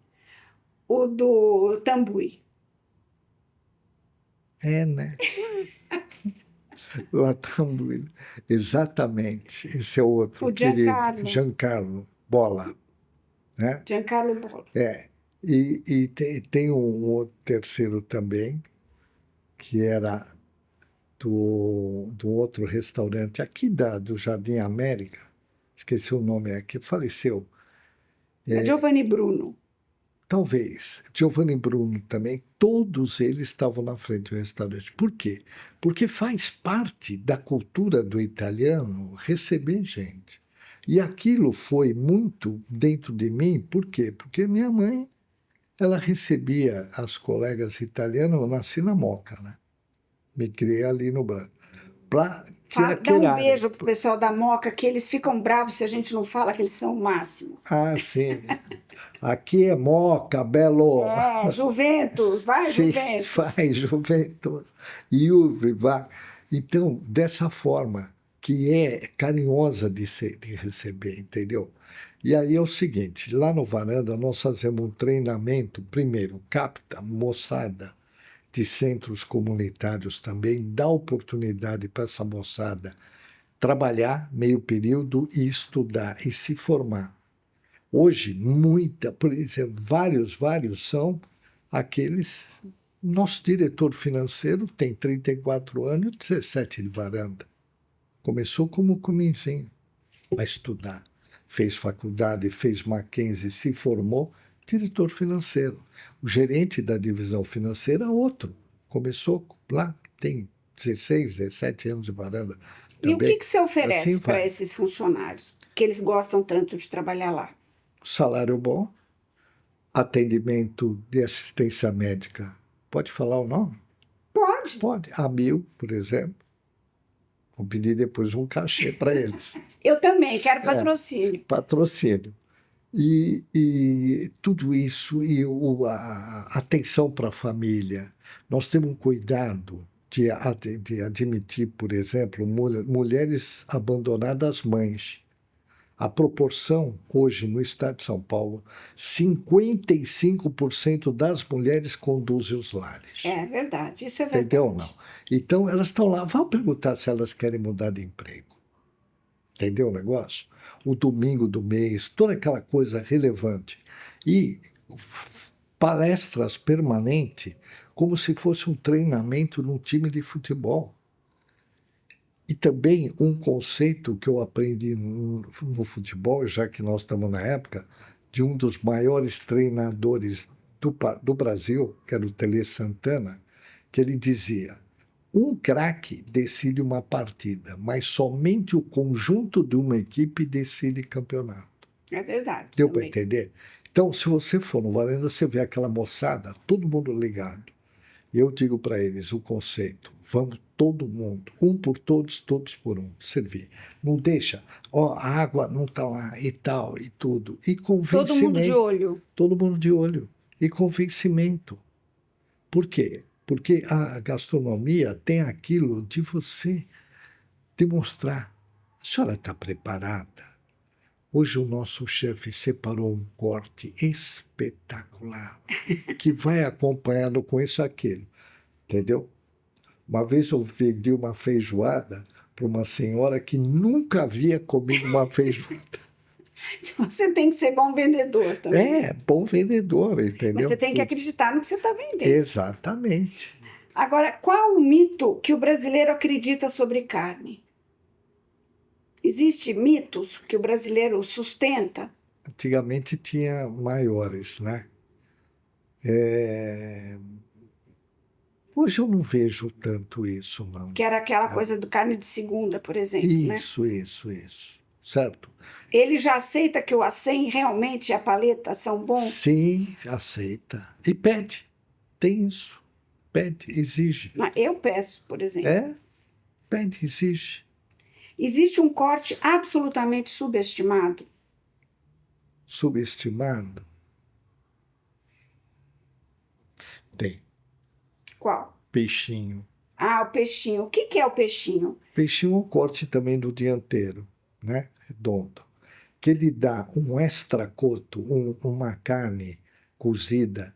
O do Tambui. É, né? Lá também. Exatamente. Esse é o outro, O querido, Giancarlo. Giancarlo Bola, né? Giancarlo Bolla. É. E tem um outro terceiro também, que era do outro restaurante aqui do Jardim América, esqueci o nome aqui, faleceu. Giovanni Bruno. Talvez. Giovanni Bruno também, todos eles estavam na frente do restaurante. Por quê? Porque faz parte da cultura do italiano receber gente. E aquilo foi muito dentro de mim, por quê? Porque minha mãe, ela recebia as colegas italianas, eu nasci na Moca, né? Me criei ali no Brasil. para que Dá aquele um beijo pro pessoal da Moca, que eles ficam bravos se a gente não fala que eles são o máximo. Ah, sim. Aqui é Moca, Belo. Juventus, vai, Sim, Juventus. vai, Juventus. Juve, vai. Então, dessa forma, que é carinhosa de receber, entendeu? E aí é o seguinte, lá no Varanda nós fazemos um treinamento, primeiro, capta moçada de centros comunitários também, dá oportunidade para essa moçada trabalhar meio período e estudar e se formar. Hoje, por exemplo, vários são aqueles. Nosso diretor financeiro tem 34 anos, 17 de Varanda. Começou como cominzinho, a estudar. Fez faculdade, fez Mackenzie, se formou, diretor financeiro. O gerente da divisão financeira, outro. Começou lá, tem 16, 17 anos de Varanda. E o Também. que você oferece Assim para vai. esses funcionários, que eles gostam tanto de trabalhar lá? Salário bom, atendimento de assistência médica. Pode falar o nome? Pode. Pode. A Mil, por exemplo. Vou pedir depois um cachê para eles. Eu também quero patrocínio. Patrocínio. E tudo isso, e a atenção para a família. Nós temos um cuidado de admitir, por exemplo, mulheres abandonadas mães. A proporção, hoje, no estado de São Paulo, 55% das mulheres conduzem os lares. É verdade, isso é verdade. Entendeu? Não. Então, elas estão lá. Vamos perguntar se elas querem mudar de emprego. Entendeu o negócio? O domingo do mês, toda aquela coisa relevante. E palestras permanentes, como se fosse um treinamento num time de futebol. E também um conceito que eu aprendi no futebol, já que nós estamos na época, de um dos maiores treinadores do Brasil, que era o Tele Santana, que ele dizia: um craque decide uma partida, mas somente o conjunto de uma equipe decide campeonato. É verdade. Deu para entender? Então, se você for no Varanda, você vê aquela moçada, todo mundo ligado. E eu digo para eles o conceito: vamos todo mundo, um por todos, todos por um, servir. Não deixa, a água não está lá e tal, e tudo. E convencimento. Todo mundo de olho. Todo mundo de olho. E convencimento. Por quê? Porque a gastronomia tem aquilo de você demonstrar. A senhora está preparada? Hoje o nosso chefe separou um corte espetacular, que vai acompanhando com isso aquilo, entendeu? Uma vez eu vendi uma feijoada para uma senhora que nunca havia comido uma feijoada. Você tem que ser bom vendedor também. É, bom vendedor, entendeu? Você tem que acreditar no que você está vendendo. Exatamente. Agora, qual o mito que o brasileiro acredita sobre carne? Existem mitos que o brasileiro sustenta? Antigamente tinha maiores, né? Hoje eu não vejo tanto isso, não. Que era aquela coisa do carne de segunda, por exemplo, né? Isso. Certo? Ele já aceita que o acém realmente e a paleta são bons? Sim, aceita. E pede. Tem isso. Pede, exige. Eu peço, por exemplo. Pede, exige. Existe um corte absolutamente subestimado? Subestimado? Tem. Qual? Peixinho. Ah, o peixinho. O que é o peixinho? Peixinho é um corte também do dianteiro, né? Redondo. Que ele dá um extracoto, uma carne cozida,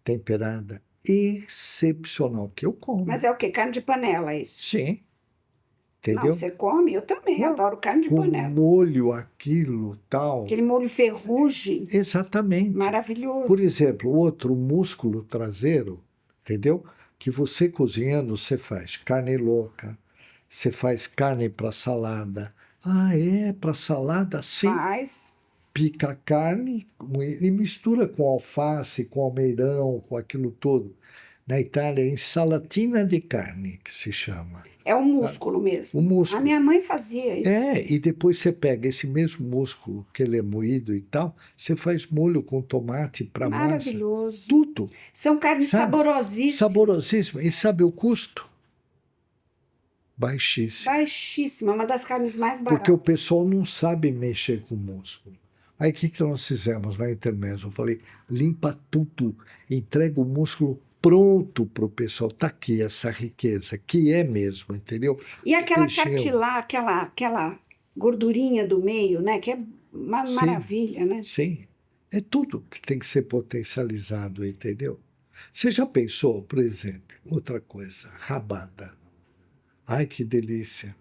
temperada, excepcional, que eu como. Mas é o quê? Carne de panela, é isso? Sim. Entendeu? Não, você come? Eu também adoro carne de com panela. molho, aquilo, tal. Aquele molho ferrugem. Exatamente. Maravilhoso. Por exemplo, outro músculo traseiro, entendeu? Que você cozinhando, você faz carne louca, você faz carne para salada. Ah, para salada? Sim. Faz. Pica a carne e mistura com alface, com almeirão, com aquilo todo. Na Itália, é insalatina de carne, que se chama. É o músculo mesmo. O músculo. A minha mãe fazia isso. E depois você pega esse mesmo músculo, que ele é moído e tal, você faz molho com tomate para massa. Maravilhoso. Tudo. São carnes saborosíssimas. Saborosíssimas. E sabe o custo? Baixíssima. Baixíssima, uma das carnes mais Porque o baratas. pessoal não sabe mexer com o músculo. Aí o que nós fizemos na Intermezzo? Eu falei, limpa tudo, entrega o músculo pronto para o pessoal. Está aqui essa riqueza, que é mesmo, entendeu? E aquela Peixinho. cartilagem, aquela gordurinha do meio, né? Que é uma Sim. maravilha, né? Sim, é tudo que tem que ser potencializado, entendeu? Você já pensou, por exemplo, outra coisa, rabada. Ai, que delícia.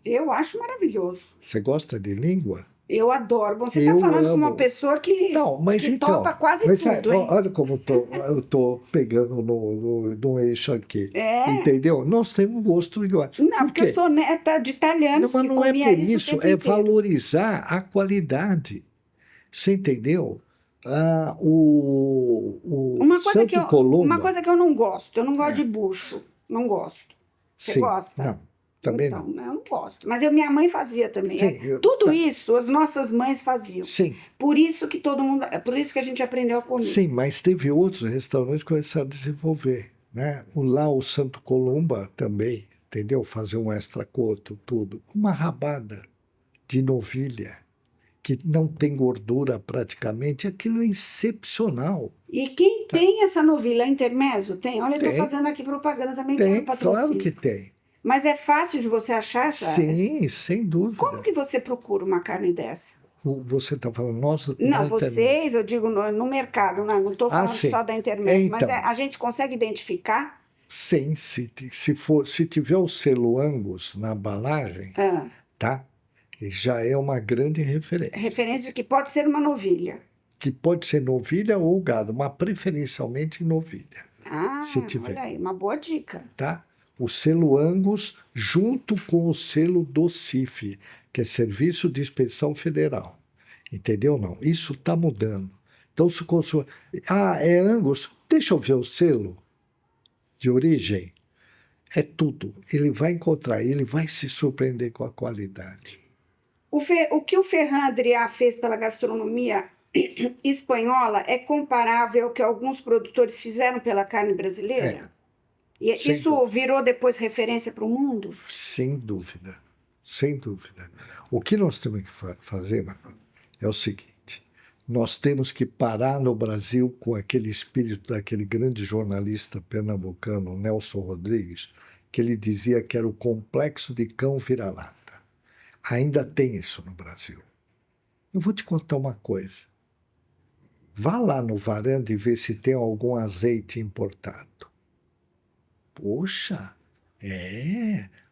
Eu acho maravilhoso. Você gosta de língua? Eu adoro. Bom, você está Eu falando com uma amo. pessoa que, Não, mas que então, topa quase mas tudo, hein? olha como eu tô pegando no eixo aqui, É. entendeu? Nós temos gosto igual. Não, Por porque eu quê? sou neta de italianos Mas que não é comia por isso o isso, tempo é inteiro. valorizar a qualidade. Você entendeu? Uma coisa Santo Colomba. uma coisa que eu não gosto. Eu não gosto de bucho. Não gosto. Você Sim, gosta? não, também Então, não. eu não gosto. Mas minha mãe fazia também. Sim, Tudo isso as nossas mães faziam. sim, Por isso que todo mundo, por isso que a gente aprendeu a comer. sim, mas teve outros restaurantes que começaram a desenvolver, né? O Santo Colomba também, entendeu? Fazer um extracoto, tudo. Uma rabada de novilha que não tem gordura praticamente, aquilo é excepcional. E quem tem essa novilha Intermezzo? Tem. Olha, eu estou Tem. fazendo aqui propaganda também, Tem, quero patrocínio. claro que tem. Mas é fácil de você achar essa? Sim, sem dúvida. Como que você procura uma carne dessa? Você está falando, nossa, Não, vocês, eu digo no mercado, não estou falando sim. só da Intermezzo, mas Então. a gente consegue identificar? Sim, se tiver o selo Angus na embalagem, tá? Já é uma grande referência. Referência de que pode ser uma novilha. Que pode ser novilha ou gado, mas preferencialmente novilha. Ah, se tiver. olha aí, uma boa dica. Tá? O selo Angus junto com o selo do CIF, que é Serviço de Inspeção Federal. Entendeu? Não. Isso está mudando. Então, se o consumidor... é Angus? Deixa eu ver o selo de origem. É tudo. Ele vai encontrar, ele vai se surpreender com a qualidade. O que o Ferran Adrià fez pela gastronomia espanhola é comparável ao que alguns produtores fizeram pela carne brasileira? E Sem isso dúvida. virou depois referência para o mundo? Sem dúvida. Sem dúvida. O que nós temos que fazer, Marcos, é o seguinte: nós temos que parar no Brasil com aquele espírito daquele grande jornalista pernambucano, Nelson Rodrigues, que ele dizia que era o complexo de cão vira-lata. Ainda tem isso no Brasil. Eu vou te contar uma coisa. Vá lá no varanda e vê se tem algum azeite importado. Poxa,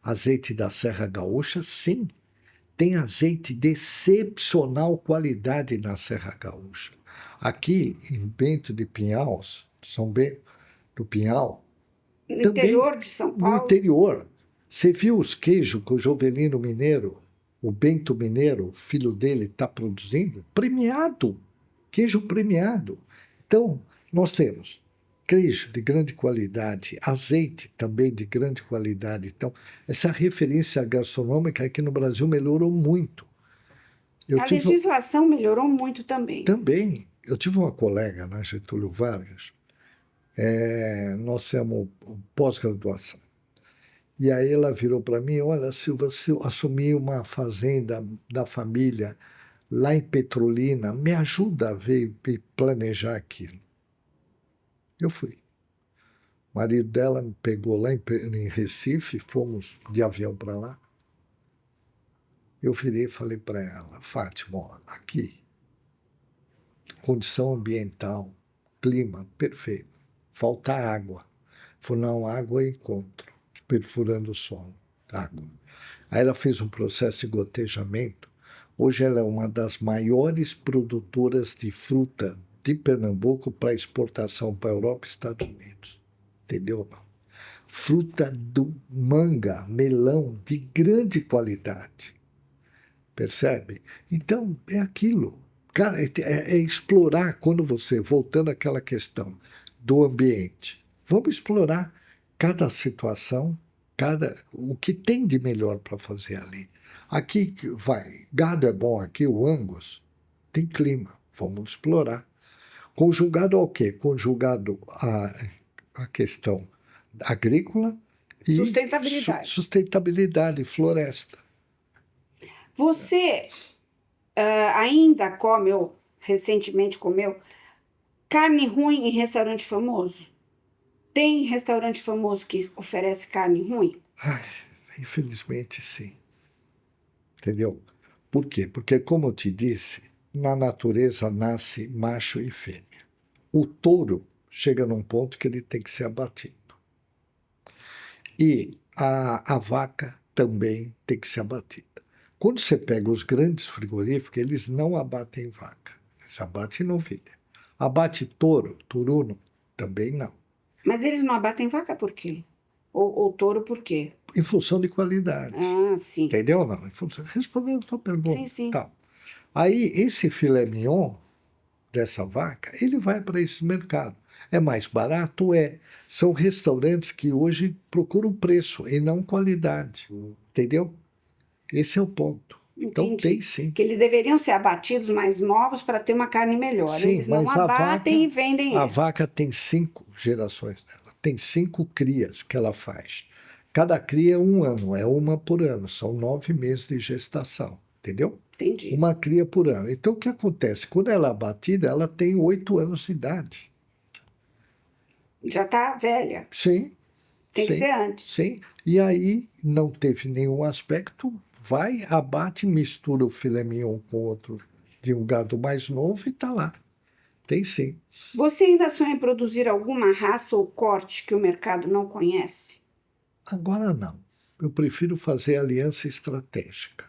azeite da Serra Gaúcha, sim. Tem azeite de excepcional qualidade na Serra Gaúcha. Aqui em Bento de Pinhaus, São Bento do Pinhal, No também, interior de São Paulo? no interior. Você viu os queijos que o Jovelino Mineiro, o Bento Mineiro, filho dele, está produzindo? Premiado. Queijo premiado. Então, nós temos queijo de grande qualidade, azeite também de grande qualidade. Então, essa referência gastronômica aqui no Brasil melhorou muito. A legislação melhorou muito também. Também. Eu tive uma colega na Getúlio Vargas, nós temos pós-graduação. E aí ela virou para mim: olha, Silva, se eu assumir uma fazenda da família lá em Petrolina, me ajuda a ver e planejar aquilo. Eu fui. O marido dela me pegou lá em Recife, fomos de avião para lá. Eu virei e falei para ela: Fátima, ó, aqui, condição ambiental, clima perfeito, falta água. Falei: não, água eu encontro, perfurando o solo, água. Aí ela fez um processo de gotejamento. Hoje ela é uma das maiores produtoras de fruta de Pernambuco para exportação para a Europa e Estados Unidos. Entendeu? Não? Fruta do manga, melão de grande qualidade. Percebe? Então, é aquilo. Cara, é explorar, quando você, voltando àquela questão do ambiente, vamos explorar cada situação, o que tem de melhor para fazer ali. Aqui vai, gado é bom aqui, o Angus, tem clima, vamos explorar. Conjugado ao quê? Conjugado à questão agrícola e Sustentabilidade. Sustentabilidade, floresta. Você ainda come, ou recentemente comeu, carne ruim em restaurante famoso? Tem restaurante famoso que oferece carne ruim? Ai, infelizmente, sim. Entendeu? Por quê? Porque, como eu te disse, na natureza nasce macho e fêmea. O touro chega num ponto que ele tem que ser abatido. E a vaca também tem que ser abatida. Quando você pega os grandes frigoríficos, eles não abatem vaca, eles abatem novilha. Abate touro, turuno, também não. Mas eles não abatem vaca por quê? Ou touro por quê? Em função de qualidade. Ah, sim. Entendeu? Não, em função, respondendo a tua pergunta. Sim, sim. Tá. Aí, esse filé mignon dessa vaca, ele vai para esse mercado. É mais barato? É. São restaurantes que hoje procuram preço e não qualidade. Entendeu? Esse é o ponto. Então Entendi. tem sim. Que eles deveriam ser abatidos mais novos para ter uma carne melhor. Sim, Eles não mas a abatem vaca- e vendem A essa. vaca tem 5 gerações dela. Tem 5 crias que ela faz. Cada cria é 1 ano, é uma por ano. São 9 meses de gestação. Entendeu? Entendi. Uma cria por ano. Então o que acontece? Quando ela é abatida, ela tem 8 anos de idade. Já está velha. Sim. Tem que sim, ser antes. Sim. E aí não teve nenhum aspecto, vai, abate, mistura o filé mignon com outro de um gado mais novo e tá lá. Tem sim. Você ainda sonha em produzir alguma raça ou corte que o mercado não conhece? Agora não. Eu prefiro fazer aliança estratégica.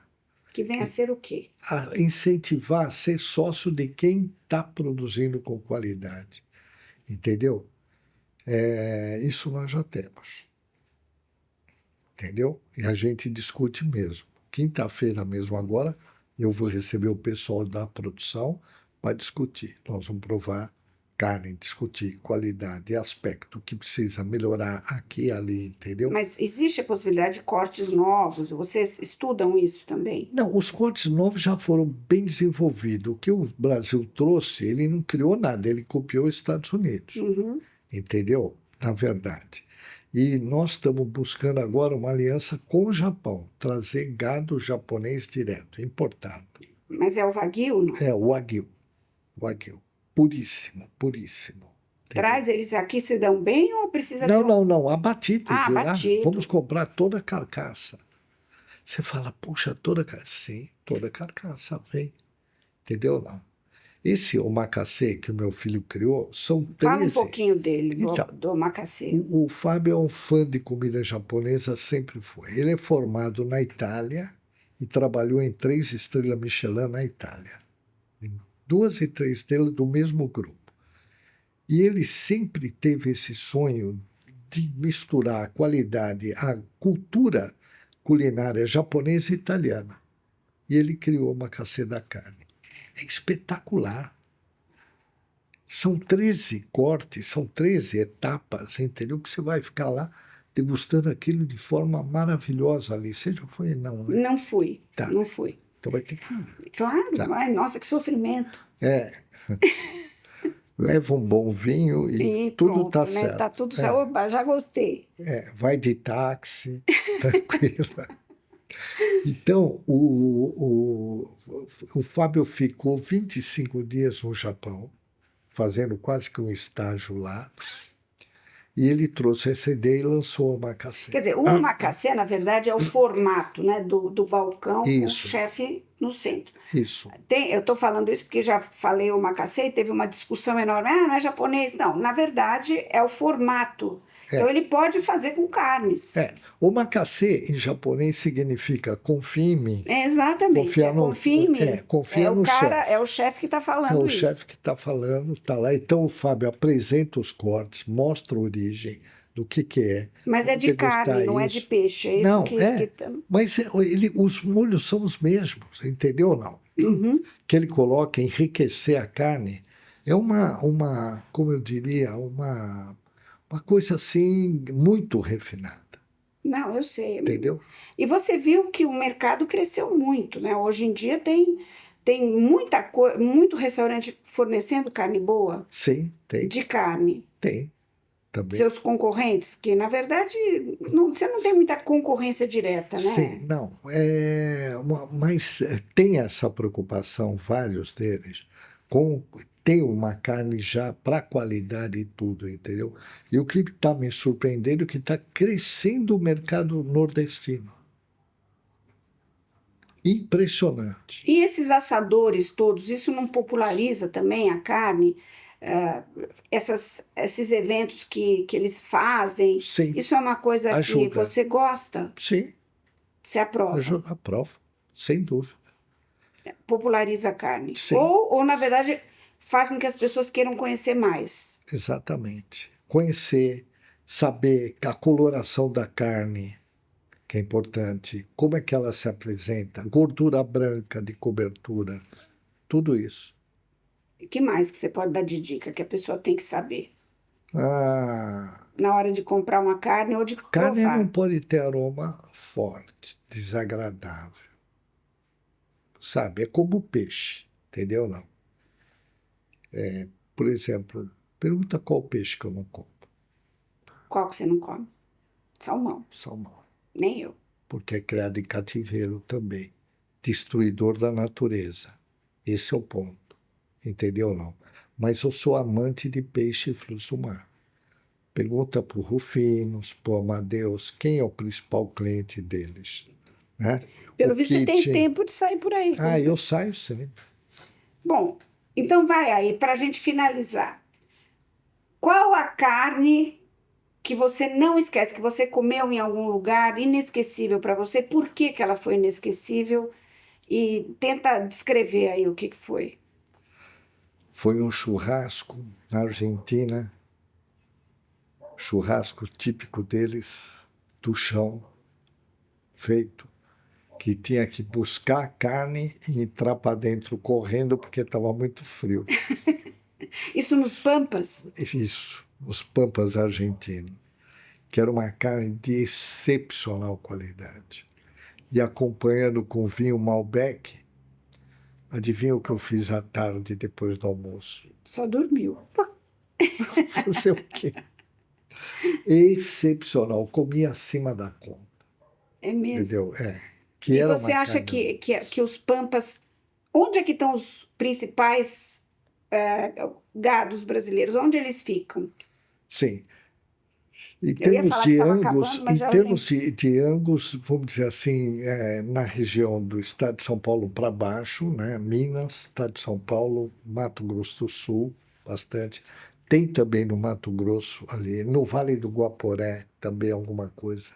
Que venha a ser o quê? A incentivar a ser sócio de quem está produzindo com qualidade. Entendeu? Isso nós já temos. Entendeu? E a gente discute mesmo. Quinta-feira mesmo agora, eu vou receber o pessoal da produção para discutir. Nós vamos provar carne, discutir qualidade e aspecto que precisa melhorar aqui e ali, entendeu? Mas existe a possibilidade de cortes novos? Vocês estudam isso também? Não, os cortes novos já foram bem desenvolvidos. O que o Brasil trouxe, ele não criou nada, ele copiou os Estados Unidos. Uhum. Entendeu? Na verdade. E nós estamos buscando agora uma aliança com o Japão, trazer gado japonês direto, importado. Mas é o Wagyu, não? É o Wagyu. Wagyu. Puríssimo, puríssimo. Entendeu? Traz eles aqui, se dão bem ou precisa ter Não, abatido Ah, de lá. abatido. Vamos comprar toda a carcaça. Você fala, puxa, toda a carcaça. Sim, toda a carcaça, vem. Entendeu? Não. Esse omakase que o meu filho criou são 13. Fala um pouquinho dele, Então, do omakase. O Fábio é um fã de comida japonesa, sempre foi. Ele é formado na Itália e trabalhou em 3 estrelas Michelin na Itália. 2 e 3 estrelas do mesmo grupo. E ele sempre teve esse sonho de misturar a qualidade, a cultura culinária japonesa e italiana. E ele criou uma omakase da carne. É espetacular. São 13 cortes, são 13 etapas, entendeu? Que você vai ficar lá degustando aquilo de forma maravilhosa ali. Você já foi? Não, né? Não fui, Tá. não fui. Então vai ter que ir. Claro, Tá. ai, nossa, que sofrimento. Leva um bom vinho e E tudo pronto, tá né? certo. Tá tudo certo. Opa, já gostei. Vai de táxi, tranquila. Então, o Fábio ficou 25 dias no Japão, fazendo quase que um estágio lá, e ele trouxe essa ideia e lançou o omakase. Quer dizer, o omakase, na verdade, é o formato, né, do balcão com o Isso. chefe no centro. Isso. Eu estou falando isso porque já falei omakase e teve uma discussão enorme. Ah, não é japonês? Não, na verdade, é o formato. Então, ele pode fazer com carnes. Omakase, em japonês, significa confia em mim. Exatamente. Confia no- confia em mim. confia no chefe. É o chefe que está É falando o isso. chefe que está falando, está lá. Então o Fábio apresenta os cortes, mostra a origem do que é. Mas é de degustar carne, não é isso. de peixe. É isso Não, que mas os molhos são os mesmos, entendeu ou não? Uhum. Que ele coloca, enriquecer a carne, é como eu diria, uma coisa assim muito refinada, Não, eu sei. entendeu? E você viu que o mercado cresceu muito, né? Hoje em dia tem muito restaurante fornecendo carne boa, Sim, tem, de carne. tem. também. Seus concorrentes, que na verdade você não tem muita concorrência direta, né? Sim, não. Mas tem essa preocupação, vários deles, com ter uma carne já para qualidade e tudo, entendeu? E o que está me surpreendendo é que está crescendo o mercado nordestino. Impressionante. E esses assadores todos, isso não populariza também a carne? Ah, esses eventos que eles fazem, Sim, isso é uma coisa que ajuda. você gosta? Sim, Você aprova? aprovo, sem dúvida. Populariza a carne? Sim, Ou, na verdade, faz com que as pessoas queiram conhecer mais? exatamente. Conhecer, saber a coloração da carne, que é importante, como é que ela se apresenta, gordura branca de cobertura, tudo isso. O que mais que você pode dar de dica que a pessoa tem que saber A na hora de comprar uma carne ou de carne não provar? pode ter aroma forte, desagradável, sabe? É como peixe, entendeu? Não. Por exemplo, pergunta qual peixe que eu não como. Qual que você não come? Salmão. Salmão, Nem eu. porque é criado em cativeiro também, destruidor da natureza. Esse é o ponto, entendeu? Não. Mas eu sou amante de peixe e frutos do mar. Pergunta para o Rufinos, para o Amadeus, quem é o principal cliente deles, né? O Pelo visto, você tem kit. tempo de sair por aí. Eu saio sempre. Bom, então vai aí, para a gente finalizar. Qual a carne que você não esquece, que você comeu em algum lugar, inesquecível para você? Por que que ela foi inesquecível? E tenta descrever aí o que foi. Foi um churrasco na Argentina, churrasco típico deles, do chão, feito, que tinha que buscar a carne e entrar para dentro correndo porque estava muito frio. Isso nos Pampas? Isso, os pampas argentinos, que era uma carne de excepcional qualidade. E acompanhando com vinho Malbec, adivinha o que eu fiz à tarde depois do almoço? Só dormiu. Fazer o quê? Excepcional, comi acima da conta, É mesmo. entendeu? Que E era você uma acha carne. que os Pampas. Onde é que estão os principais gados brasileiros? Onde eles ficam? Sim. Em Eu ia termos falar que de estava Angus, acabando, mas já lembrei. de Angus, vamos dizer assim, na região do estado de São Paulo para baixo, né? Minas, estado de São Paulo, Mato Grosso do Sul, bastante. Tem também no Mato Grosso, ali, no Vale do Guaporé, também alguma coisa,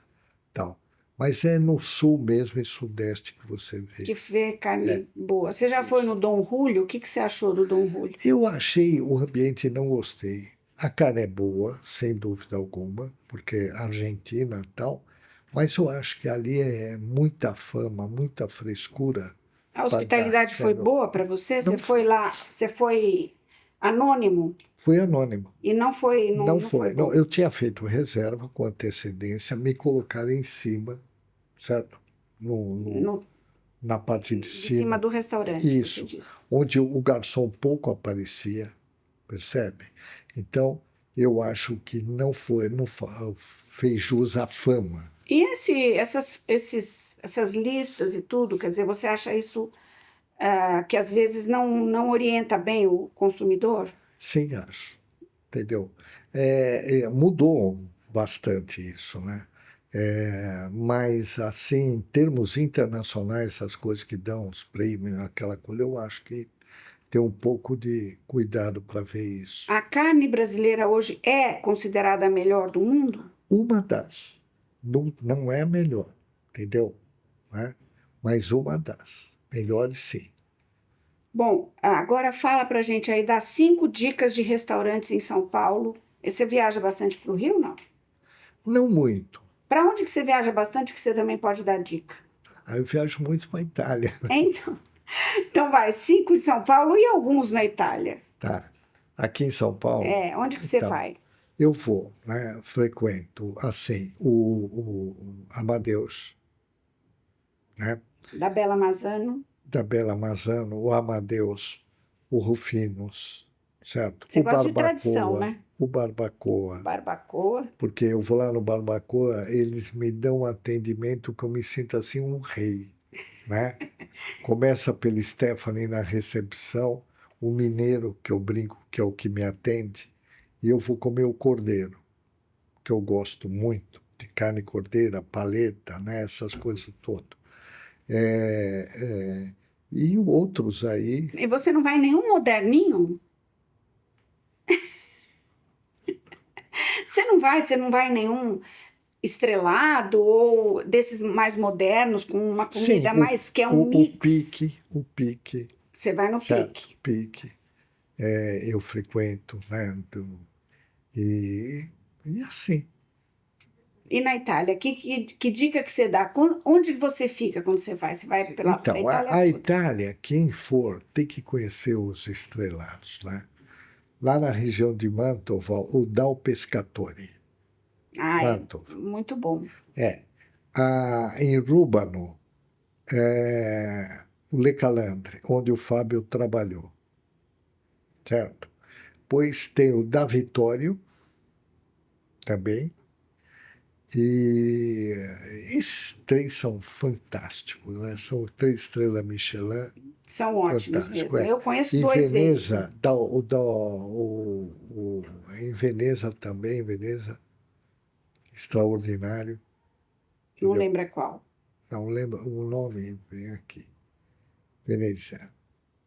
tal. Mas é no sul mesmo e sudeste que você vê. Que vê É, carne boa. Você já foi no isso. Dom Julio? O que você achou do Dom Julio? Eu achei o ambiente, não gostei. A carne é boa, sem dúvida alguma, porque Argentina e tal, mas eu acho que ali é muita fama, muita frescura A para dar. hospitalidade foi boa para você? Você Não foi lá, você foi anônimo foi anônimo. e Não não foi foi. Não, bom. eu tinha feito reserva com antecedência, me colocaram em cima, certo? No, Na parte de de cima cima. do restaurante, você Isso. disse. Onde o garçom pouco aparecia, percebe? Então, eu acho que não fez jus à fama. E essas listas e tudo, quer dizer, você acha isso que às vezes não orienta bem o consumidor? Sim, acho. Entendeu? Mudou bastante isso, né? Mas, assim, em termos internacionais, essas coisas que dão os prêmios, aquela coisa, eu acho que tem um pouco de cuidado para ver isso. A carne brasileira hoje é considerada a melhor do mundo? Uma das. Não é a melhor, entendeu? Né? Mas uma das. Melhores sim. Bom, agora fala pra gente aí, dá 5 dicas de restaurantes em São Paulo. E você viaja bastante para o Rio, não? Não muito. Para onde que você viaja bastante que você também pode dar dica? Aí eu viajo muito para a Itália. Então, então vai, 5 de São Paulo e alguns na Itália. Tá. Aqui em São Paulo, Onde que você então, vai? eu vou, né? Frequento, assim, o Amadeus, né? Da Bela Mazzano. Da Bela Mazzano, o Amadeus, o Rufinos, certo? Você gosta de tradição, né? O barbacoa, Barbacoa. porque eu vou lá no barbacoa, eles me dão um atendimento que eu me sinto assim um rei, né? Começa pela Stephanie na recepção, o mineiro, que eu brinco, que é o que me atende, e eu vou comer o cordeiro, que eu gosto muito, de carne cordeira, paleta, né? Essas coisas todas. E outros aí. E você não vai em nenhum moderninho? Você não vai em nenhum estrelado ou desses mais modernos, com uma Sim, comida mais que é um o mix? pique, Você vai no certo? pique. Pique. Eu frequento, né? E, e assim. E na Itália, que dica que você dá? Onde você fica quando você vai? Você vai pela Então, Itália a toda. Itália, quem for, tem que conhecer os estrelados, né? Lá na região de Mantova, o Dal Pescatori. Ah, é Mantova. muito bom. Em Rubano, o Le Calandre, onde o Fábio trabalhou, certo? Pois tem o da Vittorio também. E esses três são fantásticos, né? São 3 estrelas Michelin, São ótimos fantástico. mesmo. Eu conheço E dois deles. Veneza, em Veneza também, Veneza, extraordinário. Não Entendeu? lembra qual. Não lembro o nome, vem aqui. Venezia.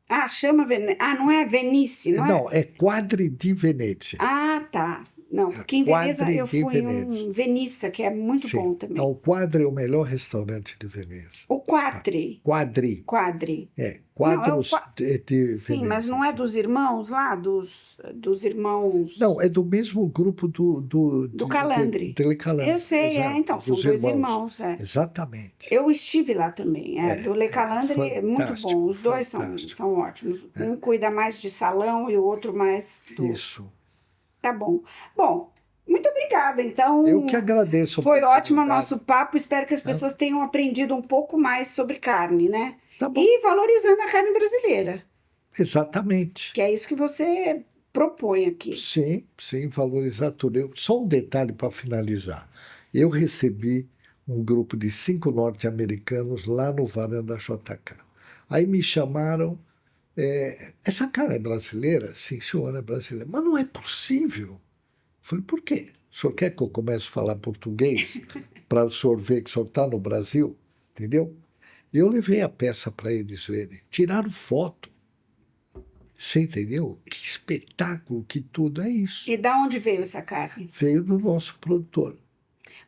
Ah, chama Veneza. Ah, não é Venice, não é? Não, é Quadri di Venezia. Ah, tá. Não, porque em Veneza Quadri eu di fui em Venezia. um Venissa, que é muito Sim. bom Não, também. o Quadri é o melhor restaurante de Veneza. O Quatri. Quadri. Quadri. Não, é o Quadros de Sim, mas Veneza. não é Sim. dos irmãos lá, dos irmãos Não, é do mesmo grupo do Calandre. de Calandre. Eu sei, Exato, então, são dos dois irmãos. irmãos, é. Exatamente. Eu estive lá também, do Le Calandre é muito Fantástico, bom, os dois fantástico. são ótimos. Um cuida mais de salão e o outro mais do... Isso. Tá bom. Bom, muito obrigada, Eu então... que agradeço a Foi ótimo o oportunidade. nosso papo. Espero que as pessoas tenham aprendido um pouco mais sobre carne, né? Tá bom. E valorizando a carne brasileira, Exatamente. que é isso que você propõe aqui. Sim, valorizar tudo. Só um detalhe para finalizar. Eu recebi um grupo de 5 norte-americanos lá no Varanda JK. Aí me chamaram. Essa carne é brasileira? Sim, senhora, é brasileira. Mas não é possível. Eu falei, por quê? O senhor quer que eu comece a falar português para o senhor ver que o senhor está no Brasil? Entendeu? Eu levei a peça para eles verem. Tiraram foto. Você entendeu? Que espetáculo, que tudo é isso. E da onde veio essa carne? Veio do nosso produtor.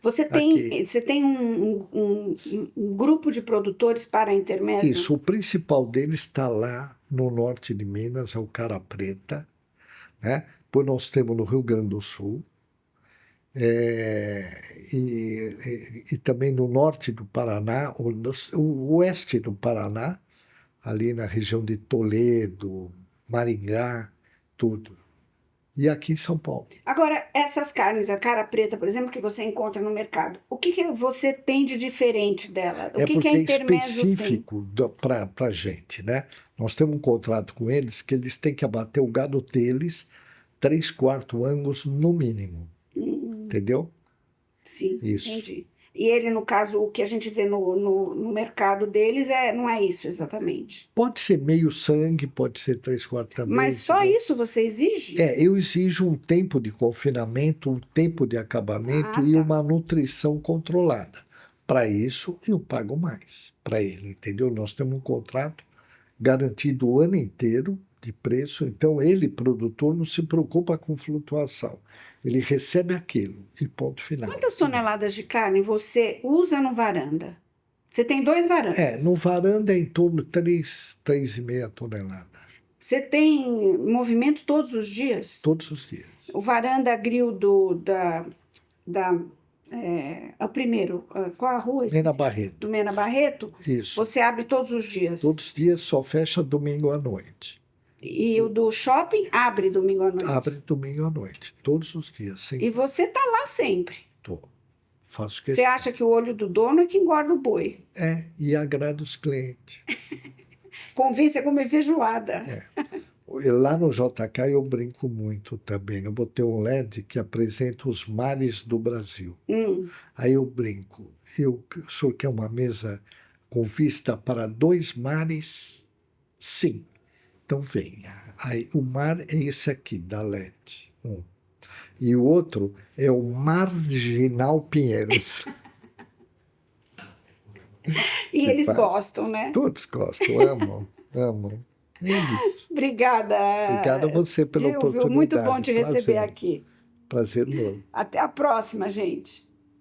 Você Aqui. tem um grupo de produtores para a Intermezzo? Isso, o principal deles está lá no norte de Minas, é o Cara Preta, né? Depois nós temos no Rio Grande do Sul, e também no norte do Paraná, o oeste do Paraná, ali na região de Toledo, Maringá, tudo. E aqui em São Paulo. Agora, essas carnes, a cara preta, por exemplo, que você encontra no mercado, o que você tem de diferente dela? O que Porque a é Intermezzo tem? específico para a gente, né? Nós temos um contrato com eles que eles têm que abater o gado deles 3/4 Angus no mínimo. Entendeu? Sim, Isso. entendi. E ele, no caso, o que a gente vê no mercado deles não é isso exatamente. Pode ser meio sangue, pode ser 3/4 também. Mas só entendeu? isso você exige? Eu exijo um tempo de confinamento, um tempo de acabamento e tá. uma nutrição controlada. Para isso, eu pago mais para ele, entendeu? Nós temos um contrato garantido o ano inteiro de preço, então ele, produtor, não se preocupa com flutuação. Ele recebe aquilo e ponto final. Quantas toneladas de carne você usa no varanda? Você tem 2 varandas. No varanda é em torno de 3,5 toneladas. Você tem movimento todos os dias? Todos os dias. O varanda grill o primeiro, qual a rua? Mena Esqueci. Barreto. Do Mena Barreto? Isso. Você abre todos os dias? Todos os dias, só fecha domingo à noite. E o do shopping abre domingo à noite? Abre domingo à noite, todos os dias. Sempre. E você está lá sempre? Tô. Faço Você questão. acha que o olho do dono é que engorda o boi? E agrada os clientes. Convence a comer feijoada. lá no JK eu brinco muito também. Eu botei um LED que apresenta os mares do Brasil. Aí eu brinco. O senhor quer uma mesa com vista para 2 mares? Sim. Então venha. Aí o mar é esse aqui, da LED. E o outro é o Marginal Pinheiros. E Que eles faz. gostam, né? Todos gostam, amam, amam. Eles. Obrigada, Obrigado a você pela Silvio. oportunidade. Muito bom te receber Prazer. aqui. Prazer meu. Até a próxima, gente.